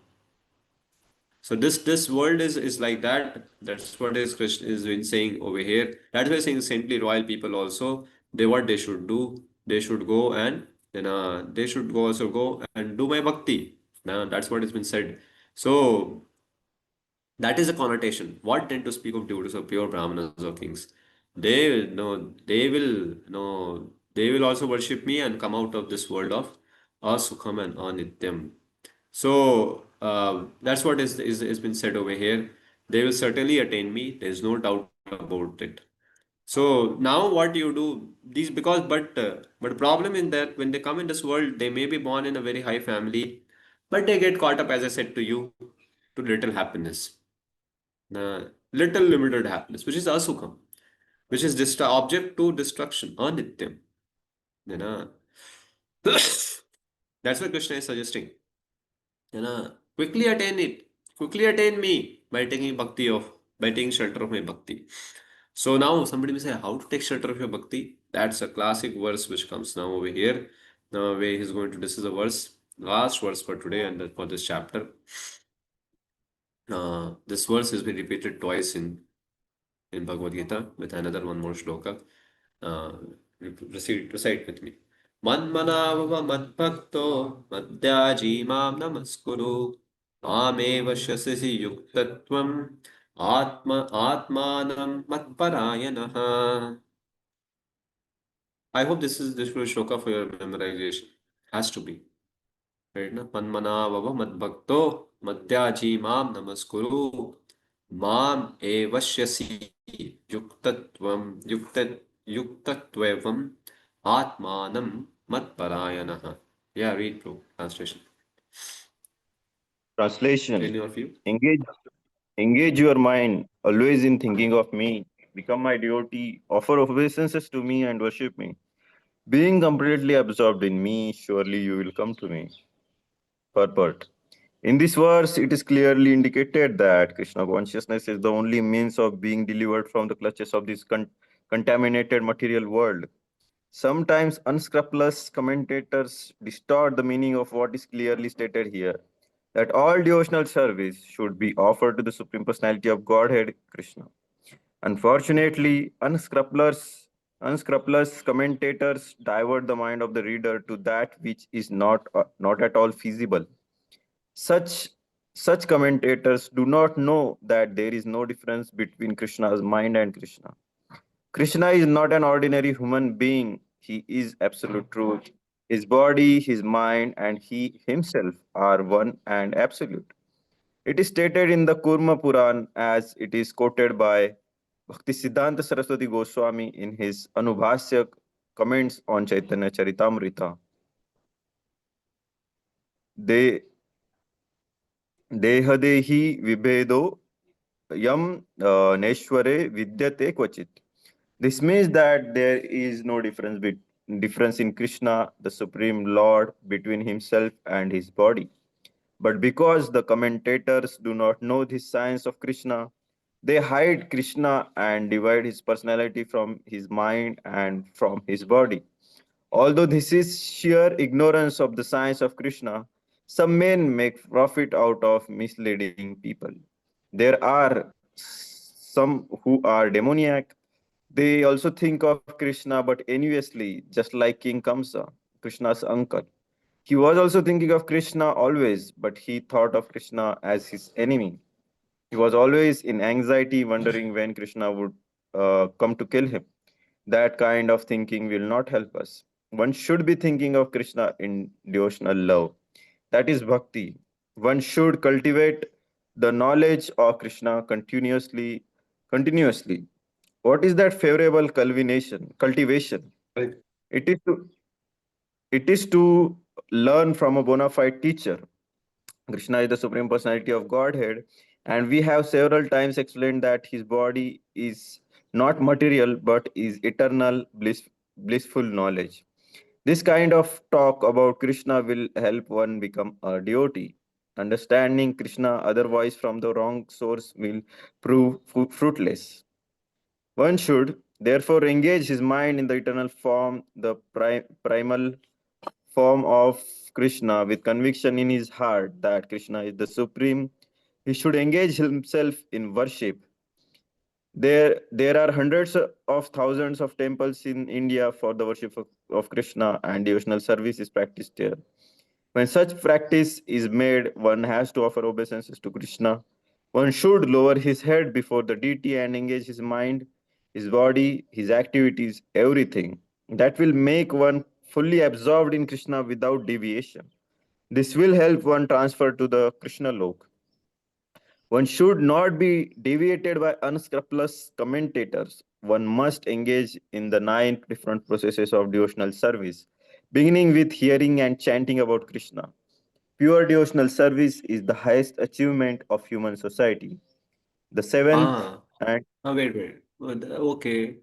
So this world is like that. That's what is Krishna is been saying over here. That's why saying saintly royal people also they what they should do. They should go and then they should go also go and do my bhakti. That's what has been said. So that is a connotation. What tend to speak of devotees of pure brahmanas or kings? They no, they will also worship me and come out of this world of asukham and anityam. So that's what is been said over here. They will certainly attain me. There's no doubt about it. So now what you do these because but problem in that when they come in this world they may be born in a very high family, but they get caught up as I said to you to little happiness, little limited happiness, which is asukham, which is object to destruction, anityam. You know, that's what Krishna is suggesting. Quickly attain it, quickly attain me by taking bhakti of by taking shelter of my bhakti. So now somebody may say, how to take shelter of your bhakti? That's a classic verse which comes now over here. Now where he's going to, this is a verse, last verse for today and for this chapter. This verse has been repeated twice in Bhagavad Gita with another one more shloka. Uh, recite with me. Manmanava madbhakto madhyaji mam namaskuru mamev shasasi yuktatvam atmanam matparayanaha. I hope this will shloka for your memorization. Has to be. Right na? Manmanava madbhakto madhyaji mam namaskuru mam evashyasi yuktatvam atmanam matparayanaha. Yeah, read bro. Translation. Translation. Any of you? Engage your mind always in thinking of me. Become my devotee. Offer obeisances to me and worship me. Being completely absorbed in me, surely you will come to me. Purport. In this verse, it is clearly indicated that Krishna consciousness is the only means of being delivered from the clutches of this contaminated material world. Sometimes unscrupulous commentators distort the meaning of what is clearly stated here, that all devotional service should be offered to the Supreme Personality of Godhead, Krishna. Unfortunately, unscrupulous commentators divert the mind of the reader to that which is not at all feasible. Such such commentators do not know that there is no difference between Krishna's mind and Krishna. Krishna is not an ordinary human being. He is absolute truth. His body, his mind, and he himself are one and absolute. It is stated in the Kurma Puran as it is quoted by Bhakti Siddhanta Saraswati Goswami in his Anubhasya comments on Chaitanya Charitamrita. De Dehadehi Vibhedo Yam Neshware Vidyate Kvachit. This means that there is no difference in Krishna, the Supreme Lord, between himself and his body. But because the commentators do not know the science of Krishna, they hide Krishna and divide his personality from his mind and from his body. Although this is sheer ignorance of the science of Krishna, some men make profit out of misleading people. There are some who are demoniac. They also think of Krishna but enviously, just like King Kamsa, Krishna's uncle. He was also thinking of Krishna always, but he thought of Krishna as his enemy. He was always in anxiety, wondering when Krishna would come to kill him. That kind of thinking will not help us. One should be thinking of Krishna in devotional love. That is bhakti. One should cultivate the knowledge of Krishna continuously. What is that favorable cultivation? Right. It is to it is to learn from a bona fide teacher. Krishna is the Supreme Personality of Godhead, and we have several times explained that his body is not material but is eternal, blissful knowledge. This kind of talk about Krishna will help one become a devotee. Understanding Krishna otherwise from the wrong source will prove fruitless. One should therefore engage his mind in the eternal form, the primal form of Krishna, with conviction in his heart that Krishna is the supreme. He should engage himself in worship. There are hundreds of thousands of temples in India for the worship of Krishna, and devotional service is practiced there. When such practice is made, one has to offer obeisances to Krishna. One should lower his head before the deity and engage his mind, his body, his activities, everything. That will make one fully absorbed in Krishna without deviation. This will help one transfer to the Krishna lok. One should not be deviated by unscrupulous commentators. One must engage in the 9 different processes of devotional service, beginning with hearing and chanting about Krishna. Pure devotional service is the highest achievement of human society. The seventh Ah, and wait. Okay.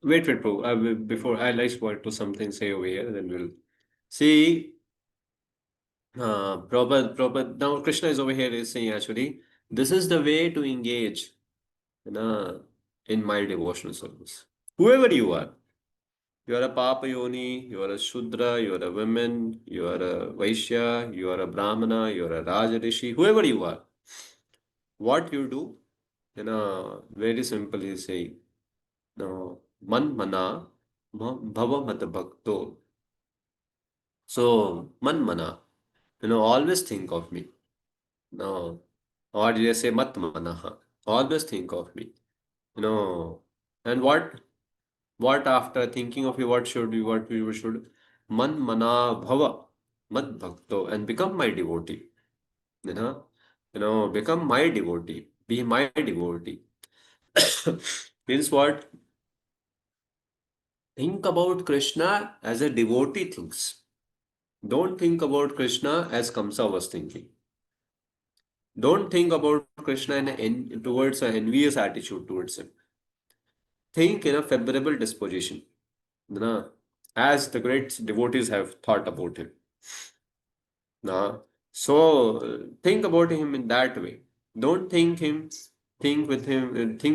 Wait, bro. Before I like want to something say over here, then we'll see. Prabhupada. Now Krishna is over here is saying actually, this is the way to engage, you know, in my devotional service. Whoever you are. You are a Papa Yoni, you are a Shudra, you are a woman, you are a Vaishya, you are a Brahmana, you are a Rajarishi, whoever you are. What you do, very simple is saying, no, man mana bhava mat bhakto. So, man mana, always think of me. No, or you say mat manaha, always think of me. And what after thinking of you, what we should, man mana bhava, mat bhakto, and become my devotee. You know, become my devotee, be my devotee. Means what? Think about Krishna as a devotee thinks. Don't think about Krishna as Kamsa was thinking. Don't think about Krishna towards an envious attitude towards him. Think in a favorable disposition, as the great devotees have thought about him. So think about him in that way. Don't think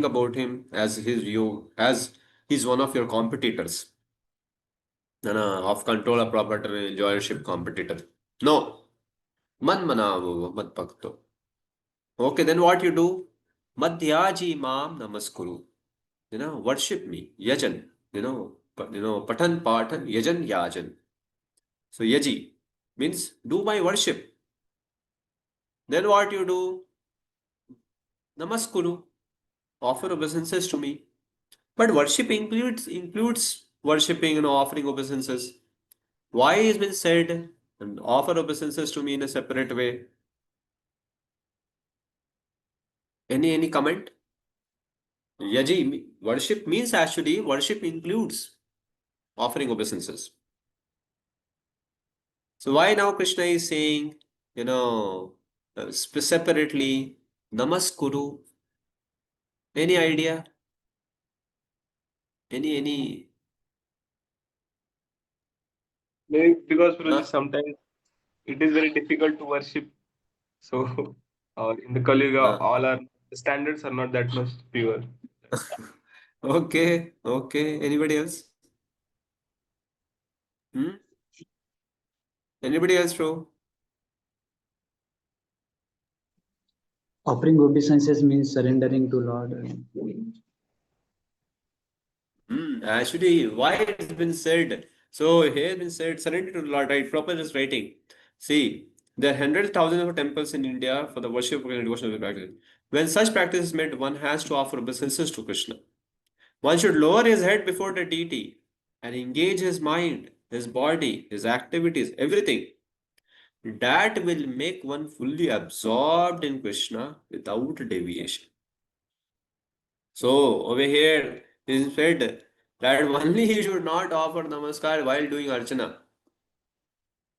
about him as as he's one of your competitors, of control of proprietor and enjoyership competitor. No, man manavo mat bhakto. Okay, then what you do? Madhyaji mam namaskuru. Worship me, yajan. Patan patan yajan yajan. So yaji means do my worship. Then what you do? Namaskuru. Offer obeisances to me. But worship includes worshipping and offering obeisances. Why is been said and offer obeisances to me in a separate way? Any comment? Yaji, worship means actually worship includes offering obeisances. So why now Krishna is saying, separately, Namaskuru? Any idea? Any? Maybe because Guruji, Huh? sometimes it is very difficult to worship. So in the Kali Yuga, Huh? all our standards are not that much pure. Okay. Anybody else? Hmm? Anybody else, bro? Offering obeisances means surrendering to Lord. Actually, why it's been said? So here it's been said, surrender to the Lord, right? Proper is writing. See, there are hundreds of thousands of temples in India for the worship and devotional practice. When such practice is made, one has to offer obeisances to Krishna. One should lower his head before the deity and engage his mind, his body, his activities, everything. That will make one fully absorbed in Krishna without deviation. So over here it is said that only he should not offer namaskar while doing archana.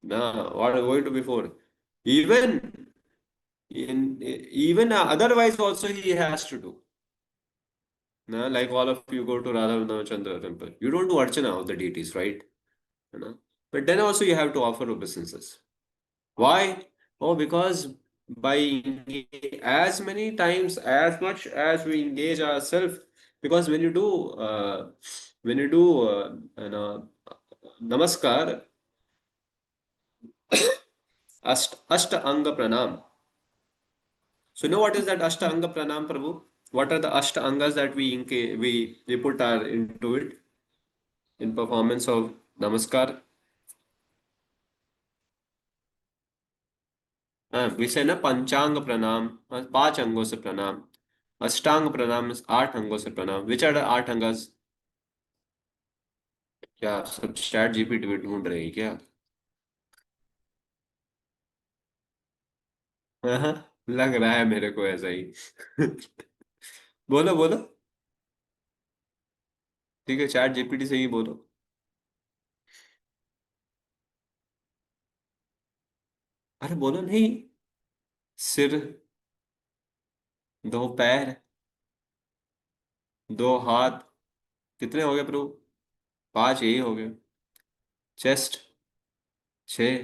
No, what going to before. Even otherwise also he has to do. Like all of you go to Radha Chandra temple. You don't do archana of the deities, right? But then also you have to offer obeisances. Why? Oh, because as many times, as much as we engage ourselves, because when you do namaskar, ashta anga pranam. So you know what is that ashta anga pranam, Prabhu? What are the ashta angas that we put our into it in performance of namaskar? We say na panchang pranam, पांच अंगों से प्रणाम. अष्टांग प्रणाम is आठ अंगों से प्रणाम. Which are the आठ अंगास? क्या आप सब चैट जीपीटी में ढूंढ रहे हैं क्या? हाँ, लग रहा है मेरे को ऐसा ही. बोलो बोलो. ठीक है, चैट जीपीटी से ही बोलो. अरे बोलो नहीं. सिर, दो पैर, दो हाथ. कितने हो गए प्रभु? पांच यही हो गए. चेस्ट, छह.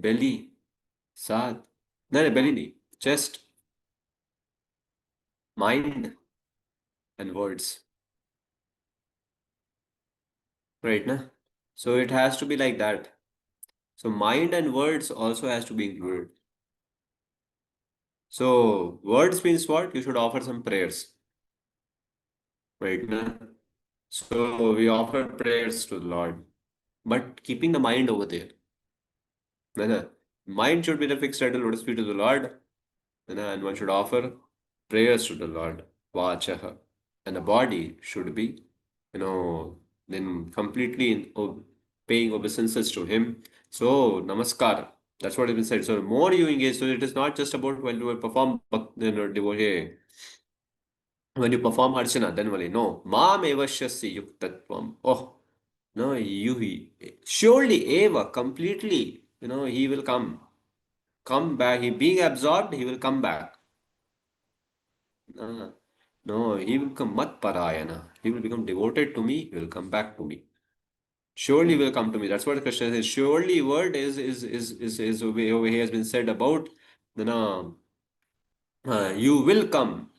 बेली, सात. नहीं नहीं, बेली नहीं. Chest, mind, and words. Right, na? So it has to be like that. So mind and words also has to be included. So words means what? You should offer some prayers. Right, na? So we offer prayers to the Lord, but keeping the mind over there. Na, na. Mind should be the fixed title, lotus feet to the Lord, and one should offer prayers to the Lord, vachaha, and the body should be, then completely paying obeisances to Him. So namaskar. That's what has been said. So the more you engage, so it is not just about when you perform, when you perform archana, then only no. Mam evashyasi yuktatvam. Oh, no, surely eva completely. He will come back. He being absorbed, he will come back. No, he will come mat parayana. He will become devoted to me. He will come back to me. Surely will come to me. That's what Krishna says. Surely word is over here has been said about you will come.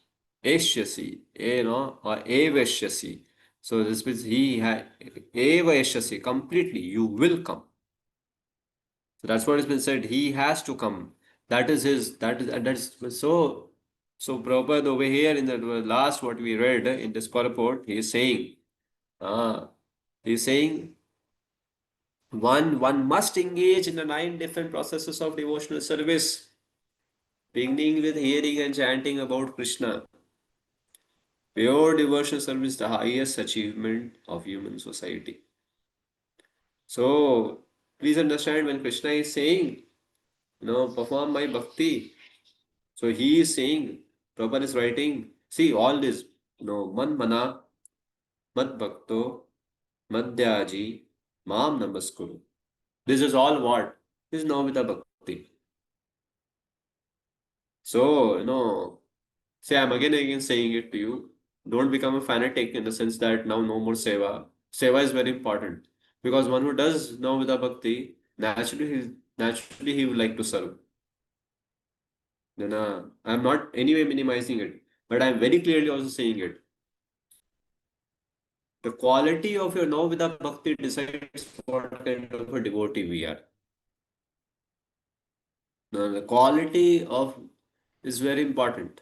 Eshyasi, or eveshyasi. So this means he had eveshyasi completely. You will come. So that's what has been said. He has to come. That is his. That's so. So Prabhupada over here in the last what we read in this purport, he is saying, one must engage in the 9 different processes of devotional service, beginning with hearing and chanting about Krishna. Pure devotional service is the highest achievement of human society. So please understand when Krishna is saying, perform my bhakti. So he is saying, Prabhupada is writing, see all this, man mana, mad bhakto, madhyaji, mam namaskuru. This is all what? This is Navamita Bhakti. So, say I'm again saying it to you. Don't become a fanatic in the sense that now no more seva. Seva is very important. Because one who does Navamita Bhakti, naturally he would like to serve. Then I'm not anyway minimizing it, but I'm very clearly also saying it. The quality of your Navamita Bhakti decides what kind of a devotee we are. Now, the quality of is very important.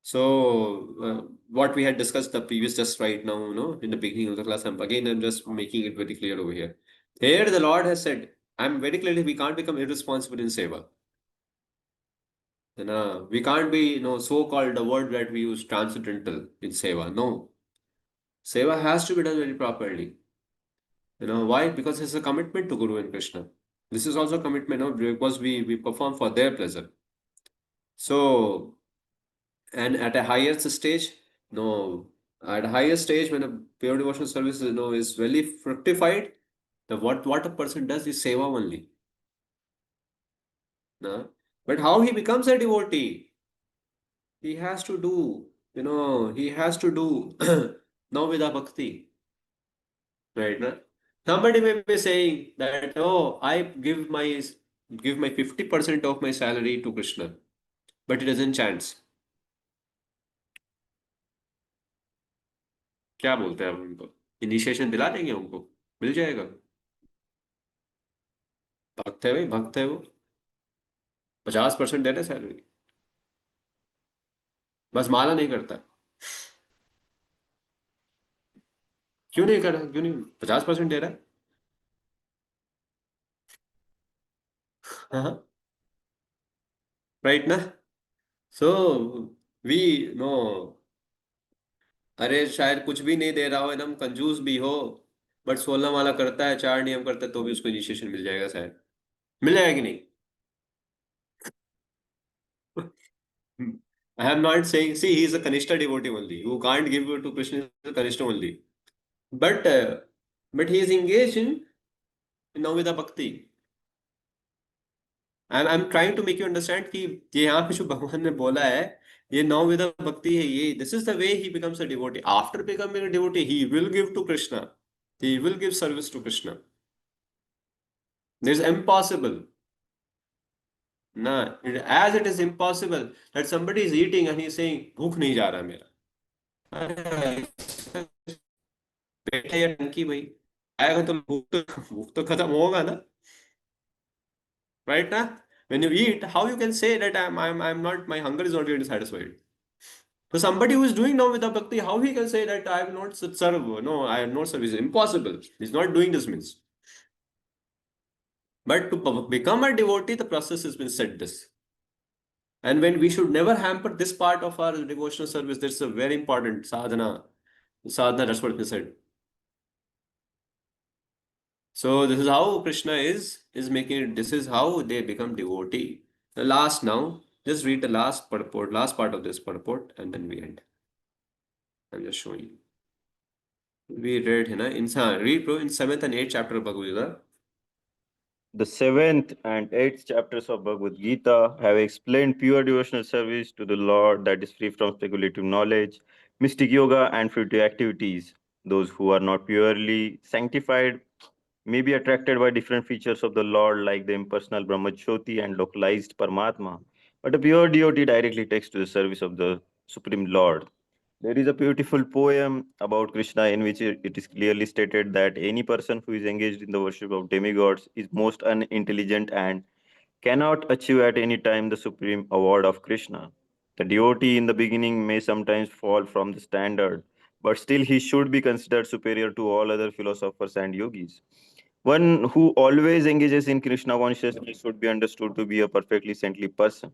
So, what we had discussed the previous just right now, in the beginning of the class, I'm just making it very clear over here. Here, the Lord has said, I'm very clearly, we can't become irresponsible in seva. We can't be, so-called the word that we use transcendental in seva. No. Seva has to be done very properly. Why? Because it's a commitment to Guru and Krishna. This is also commitment, because we perform for their pleasure. So, and at a highest stage, at a higher stage when a pure devotional service, is really fructified, what a person does is seva only. But how he becomes a devotee? He has to do, Navamita Bhakti. Right? Na? Somebody may be saying that, oh, I give my 50% of my salary to Krishna, but he doesn't chant. क्या बोलते हैं आप उनको? Initiation दिला देंगे उनको? मिल जाएगा? भक्त है भाई, भक्त है वो, 50% दे रहे सैलरी, बस माला नहीं करता. क्यों नहीं कर रहा? क्यों नहीं? 50% दे रहा है. हाँ, राइट ना. सो वी नो, अरे शायद कुछ भी नहीं दे रहा हो, एकदम कंजूस भी हो, बट 16 माला करता है, 4 नियम करता है, तो भी उसको इनिशिएशन मिल जाएगा शायद. मिल जाएगा कि नहीं? I am not saying, see, he is a Kanishta devotee only, who can't give to Krishna, is a Kanishta only. But he is engaged in Navamita Bhakti. I'm trying to make you understand कि ये यहाँ पे जो भगवान ने बोला है, ये नवविधा भक्ति है, ये this is the way he becomes a devotee. After becoming a devotee, he will give to Krishna. He will give service to Krishna. This is impossible. As it is impossible that somebody is eating and he is saying, भूख नहीं जा रहा मेरा. पेट है या टंकी भाई, आएगा तो भूख तो खत्म होगा ना, right ना? When you eat, how you can say that I'm not, my hunger is not getting satisfied? So somebody who is doing now with the bhakti, how he can say that I will not serve? No, I have no service. Impossible. He's not doing this means. But to become a devotee, the process has been said this. And when we should never hamper this part of our devotional service, this is a very important sadhana. Sadhana, that's what it said. So this is how Krishna is making it. This is how they become devotee. The last now, just read the last purport, last part of this purport, and then we end. I'm just showing you. We read read bro in 7th and 8th chapter of Bhagavad Gita. The 7th and 8th chapters of Bhagavad Gita have explained pure devotional service to the Lord that is free from speculative knowledge, mystic yoga, and fruitive activities. Those who are not purely sanctified may be attracted by different features of the Lord, like the impersonal Brahmajyoti and localized Paramatma. But a pure devotee directly takes to the service of the Supreme Lord. There is a beautiful poem about Krishna in which it is clearly stated that any person who is engaged in the worship of demigods is most unintelligent and cannot achieve at any time the supreme award of Krishna. The devotee in the beginning may sometimes fall from the standard, but still he should be considered superior to all other philosophers and yogis. One who always engages in Krishna consciousness should be understood to be a perfectly saintly person.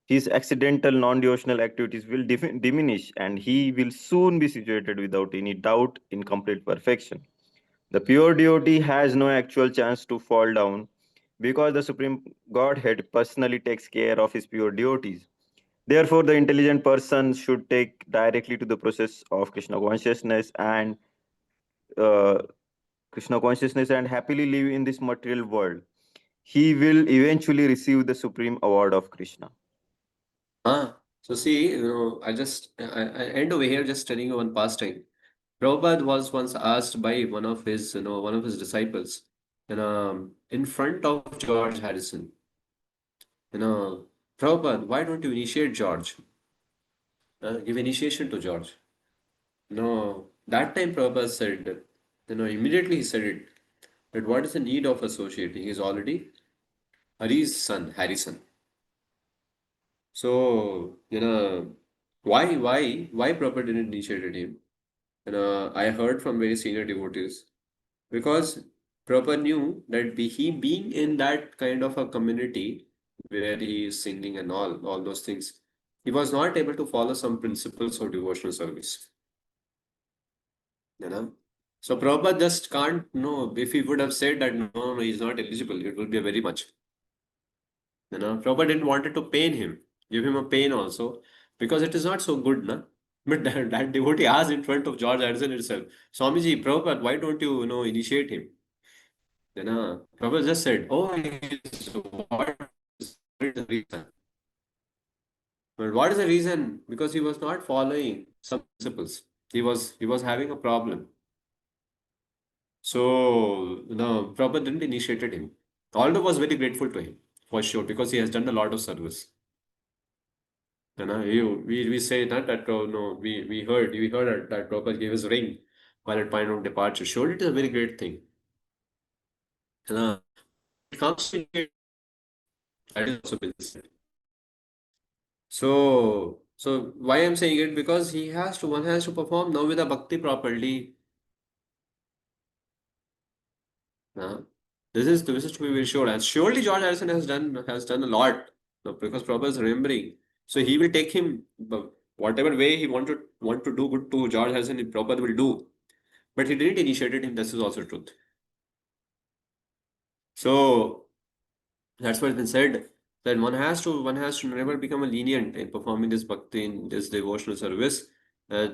His accidental non-devotional activities will diminish and he will soon be situated without any doubt in complete perfection. The pure devotee has no actual chance to fall down because the Supreme Godhead personally takes care of his pure devotees. Therefore, the intelligent person should take directly to the process of uh, Krishna consciousness and happily live in this material world. He will eventually receive the supreme award of Krishna. So see, I end over here just telling you one pastime. Prabhupada was once asked by one of his disciples, in front of George Harrison, Prabhupada, why don't you initiate George? Give initiation to George. That time Prabhupada said, immediately he said it, that what is the need of associating? He's already Hari's son, Harrison. So, why Prabhupada didn't initiate him? I heard from very senior devotees, because Prabhupada knew that he being in that kind of a community where he is singing and all those things, he was not able to follow some principles of devotional service. So Prabhupada just can't know. If he would have said that no, he's not eligible, it would be a very much. Prabhupada didn't wanted to pain him, give him a pain also, because it is not so good, na? But that devotee asked in front of George Harrison itself, Swamiji, Prabhupada, why don't you, initiate him? Prabhupada just said, oh, what is the reason? But what is the reason? Because he was not following some principles. He was having a problem. So, Prabhupada didn't initiated him. Although was very grateful to him, for sure, because he has done a lot of service. We say that no, we heard that Prabhupada gave his ring while at point of departure. Surely it is a very great thing. It comes to it, that is also been said. So why I'm saying it, because one has to perform now with a bhakti properly. Uh, this is to be very sure. And surely George Harrison has done a lot. Because Prabhupada is remembering. So he will take him whatever way he want to do good to George Harrison, Prabhupada will do. But he didn't initiated him. This is also truth. So that's what has been said, that one has to never become a lenient in performing this bhakti, in this devotional service,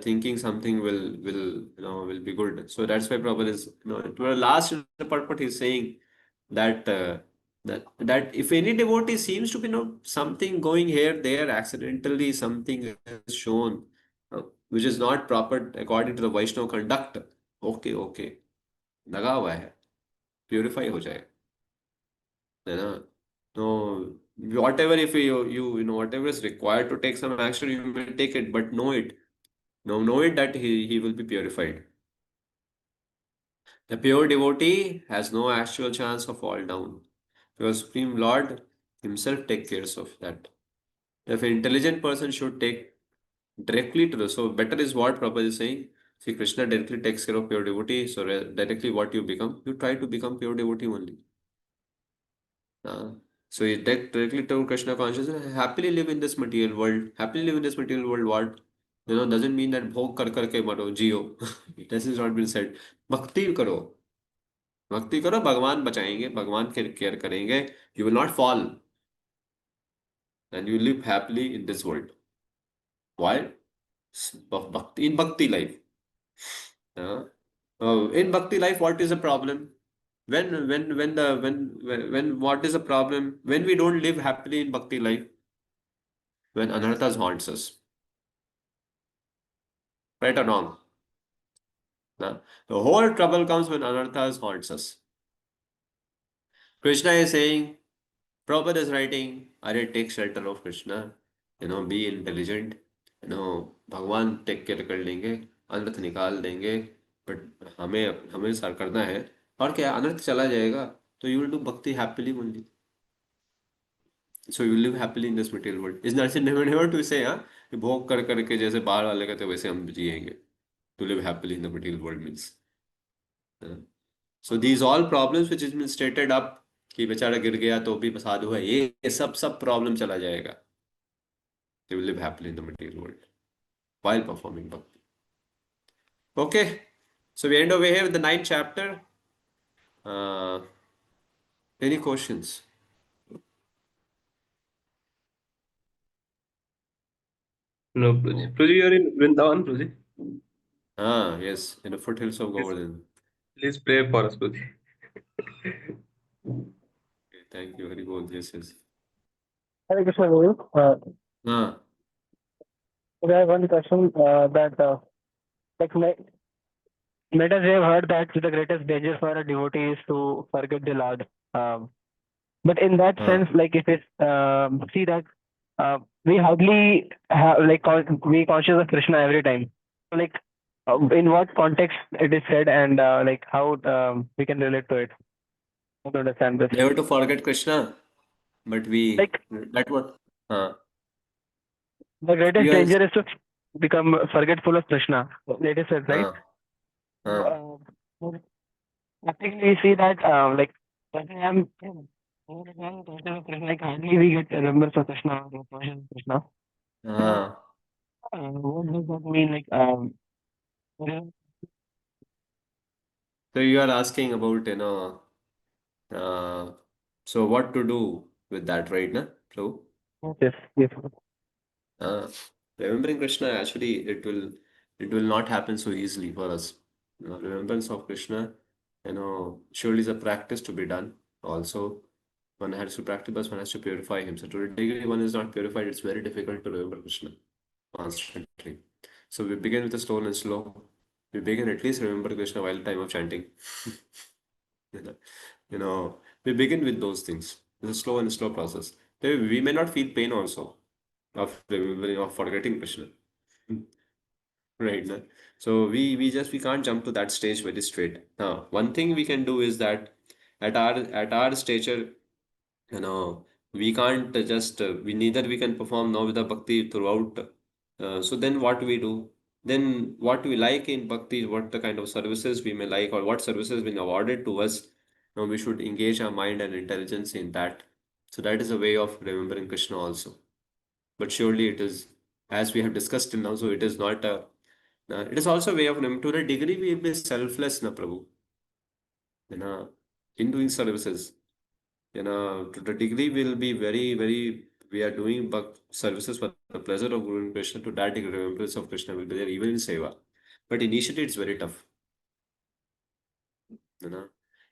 thinking something will be good. So that's why Prabhupada is, to the last in the purport he's saying that that if any devotee seems to be, something going here there accidentally, something is shown, which is not proper according to the Vaishnava conduct, okay, लगा हुआ है, purify हो जाएगा, है ना? So whatever, if whatever is required to take some action, you will take it, but know it Know it that he will be purified. The pure devotee has no actual chance of fall down because Supreme Lord himself take care of that. If an intelligent person should take directly to the, so better is what Prabhupada is saying. See, Krishna directly takes care of pure devotee. So directly what you become, you try to become pure devotee only. Uh, so you take directly to Krishna consciousness, happily live in this material world. Happily live in this material world. What? Doesn't mean that bhog kar ke maro, jiyo. This has not been said. Bhakti karo. भक्ति करो, भगवान बचाएंगे, भगवान care करेंगे. You will not fall and you live happily in this world. Why? Bhakti, in bhakti life. In bhakti life, what is the problem? When what is the problem? When we don't live happily in bhakti life, when anarthas haunts us, right or wrong? The whole trouble comes when anarthas haunts us. Krishna is saying, Prabhupada is writing, Are take shelter of Krishna, be intelligent, भगवान take care कर लेंगे, अनर्थ निकाल देंगे, but हमें हमें sir करना है. और क्या अनर्थ चला जाएगा तो you will do bhakti happily only. So you live happily in this material world. Is not never to say कि भोग कर करके जैसे बाहर वाले कहते वैसे हम जिएंगे. To live happily in the material world means. So these all problems which is been stated up कि बेचारा गिर गया तो भी साधु है, ये सब प्रॉब्लम चला जाएगा. They will live happily in the material world while performing bhakti. Okay, so we end over here with the 9th chapter. Any questions? No, Prabhuji. Prabhuji, you are in Vrindavan, Prabhuji. Yes, in the foothills of Govardhan. Please pray for us, Prabhuji. Okay, thank you. Very good. Yes. Hare Krishna, Guru. I have one question that like let us have heard that the greatest danger for a devotee is to forget the Lord. But in that sense, like if it's see that we hardly have like we conscious of Krishna every time. So like in what context it is said and like how we can relate to it. I don't understand this. Never to forget Krishna, but we Like that what? the greatest You are danger is to become forgetful of Krishna. It is said, right? Practically, we see that like when I am like hardly we get remembrance of Krishna, or conscious of Krishna. What does that mean? Like so you are asking about so what to do with that, right? Na? So yes. Remembering Krishna, actually, it will not happen so easily for us. Remembrance of Krishna, surely is a practice to be done. Also, one has to practice, but one has to purify himself. To the degree one is not purified, it's very difficult to remember Krishna constantly. So we begin with the slow and slow. We begin at least remember Krishna while the time of chanting. We begin with those things. It's a slow and slow process. We may not feel pain also of remembering or forgetting Krishna. Right. No? So we can't jump to that stage very straight. Now, one thing we can do is that at our stature, we can't just we can perform Navida Bhakti throughout. So then what we do? Then what we like in Bhakti, what the kind of services we may like, or what services been awarded to us, we should engage our mind and intelligence in that. So that is a way of remembering Krishna also. But surely it is, as we have discussed till now, so it is not a, it is also a way of, to the degree we will be selfless, na Prabhu, in doing services, to the degree we will be very, we are doing services for the pleasure of Guru and Krishna, to that degree remembrance of Krishna will be there even in Seva. But initially it's very tough.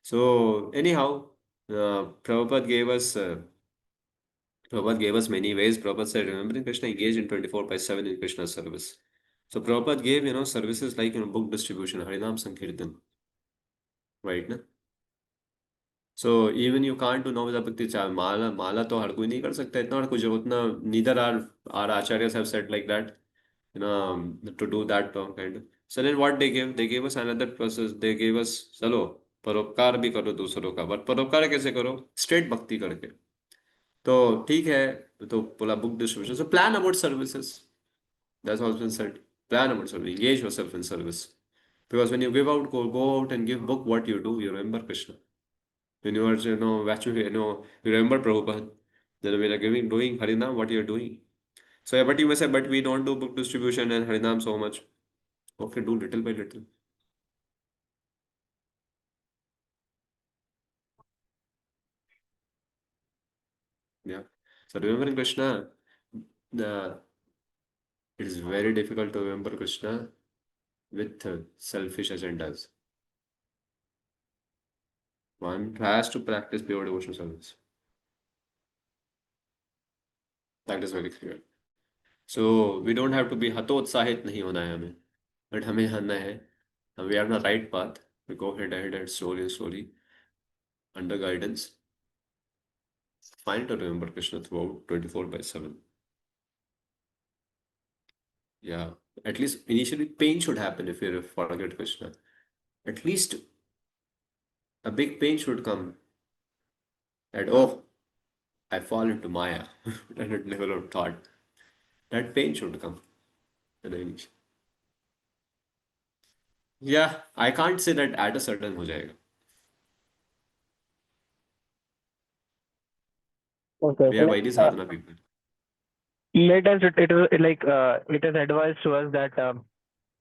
So anyhow, Prabhupada gave us many ways. Prabhupada said, remembering Krishna, engage in 24/7 in Krishna's service. So Prabhupada gave, services like, book distribution, Harinam Sankirtan. Right, na? So even you can't do Navada Bhakti Mala तो हर कोई नहीं कर सकता इतना हर कोई जो उतना neither our acharyas have said like that. to do that kind of. So then what they gave us another process. They gave us, चलो परोपकार भी करो दूसरों का, बट परोपकार कैसे करो? स्ट्रेट भक्ति करके। तो ठीक है, तो बोला book distribution, so plan about services. That's also been said. Plan about service, engage yourself in service. Because when you give out, go out and give book, what you do, you remember Krishna. When you are, actually, you remember Prabhupada. Then when you're doing Harinam, what you're doing. So yeah, but you may say, but we don't do book distribution and Harinam so much. Okay, do little by little. Yeah. So remembering Krishna, the it is very difficult to remember Krishna with selfish agendas. One has to practice pure devotional service. That is very clear. So we don't have to be हतोत्साहित नहीं होना है हमें, but हमें आना है. We are on the right path. We go ahead and slowly, under guidance, find to remember Krishna throughout 24/7. Yeah, at least initially pain should happen if you forget Krishna. At least a big pain should come that, oh, I fall into Maya and it level of thought. That pain should come in the initial. Yeah, I can't say that at a certain हो जाएगा. Okay. We are Vaidhi sadhana people. Let us, it is advised to us that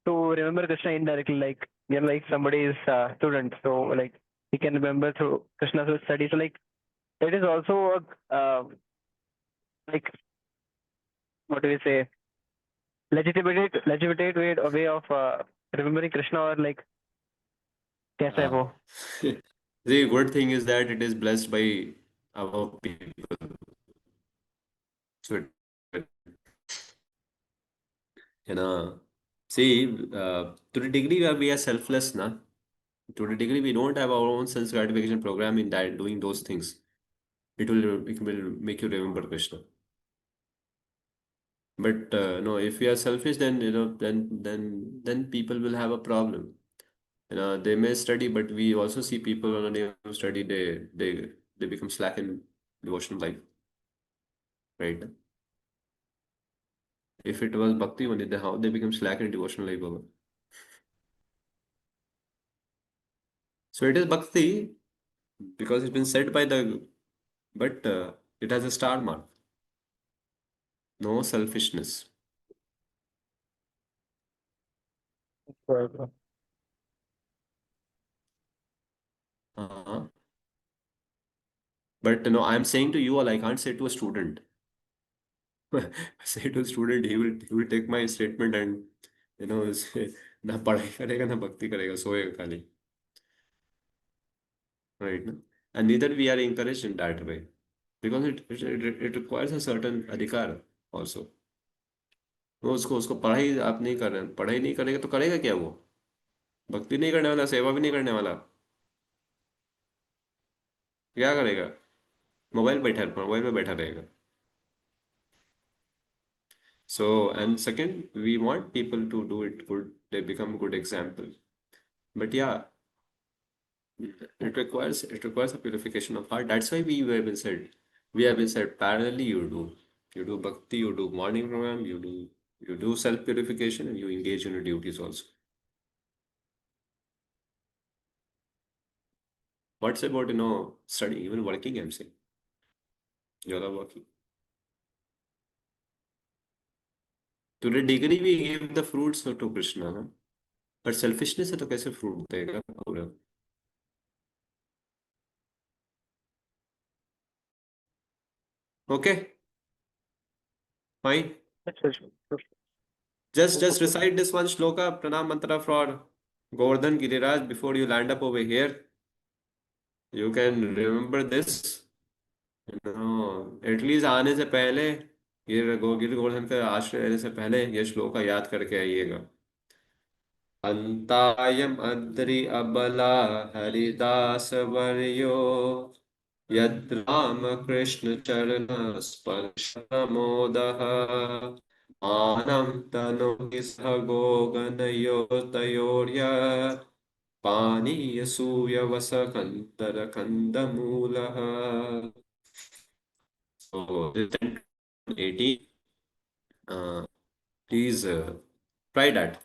to remember Krishna indirectly, like like somebody is student, so like he can remember through Krishna through study. So like it is also a like what do we say, legitimate way of remembering Krishna, or like कैसा है वो? The good thing is that it is blessed by our people. So see, to the degree where we are selfless, to the degree we don't have our own sense gratification program in that doing those things, it will make you remember Krishna. But no, if we are selfish, then then people will have a problem. They may study, but we also see people on a day of study, they become slack in devotional life, right? If it was bhakti only, then how they become slack in devotional life, Baba? So it is bhakti because it's been said by but it has a star mark. No selfishness. Uh-huh. But I'm saying to you all, I can't say to a student. Say to a student, he will take my statement and say, ना पढ़ाई करेगा ना भक्ति करेगा, सोएगा खाली. Right? No? And neither we are encouraged in that way because it requires a certain adhikar also. वो उसको पढ़ाई आप नहीं कर रहे हैं, पढ़ाई नहीं करेगा तो करेगा क्या वो? भक्ति नहीं करने वाला, सेवा भी नहीं करने वाला, क्या करेगा? मोबाइल पे बैठा रहेगा. So, and second, we want people to do it good, they become good example. But yeah, it requires a purification of heart. That's why we have been said parallelly you do bhakti, you do morning program, you do self purification, and you engage in your duties also. What's about studying, even working? I'm saying you're all working. To the degree we give the fruits to Krishna, but selfishness है तो कैसे fruit देगा पूरा? Okay, fine. Just recite this one shloka, pranam mantra for Govardhan Giriraj before you land up over here. You can remember this. At least आने से पहले गिर गोवर्धन का आश्रय लेने से पहले ये श्लोका याद करके आइएगा. अंतायम अद्रि अबला हरिदास वर्यो यद् राम कृष्ण चरण स्पर्श मोदः Anam tanohi sahago ganayotayorya Paniyasuya vasakantara kandamulaha. So, this is 10:18. Please try that.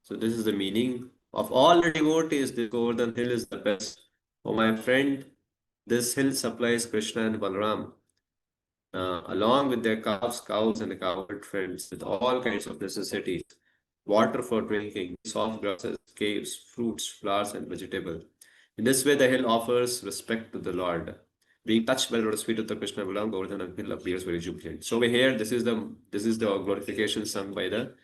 So this is the meaning of all the devotees. This Govardhan hill is the best. Oh my friend, this hill supplies Krishna and Balaram, along with their calves, cows, and cowherd friends, with all kinds of necessities: water for drinking, soft grasses, caves, fruits, flowers, and vegetables. In this way, the hill offers respect to the Lord. Being touched by the lotus feet of the Krishna Balaram, Govardhan hill appears very jubilant. So over here, this is the glorification sung by the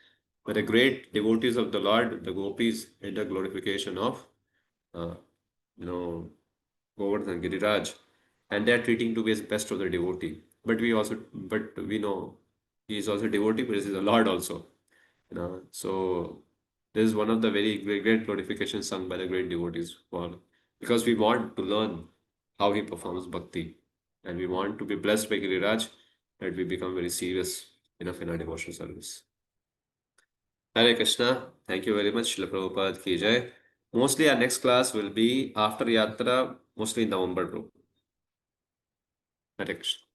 great devotees of the Lord, the gopis, in the glorification of uh, you know Govardhan Giriraj, and they are treating to be as best of the devotee. But we know he is also devotee, but he is the Lord also. So this is one of the very great glorifications sung by the great devotees for because we want to learn how he performs bhakti, and we want to be blessed by Giriraj that we become very serious enough in our devotional service. Hare Krishna. Thank you very much. Srila Prabhupada ki jai. Mostly our next class will be after Yatra, mostly in November 2. Hare Krishna.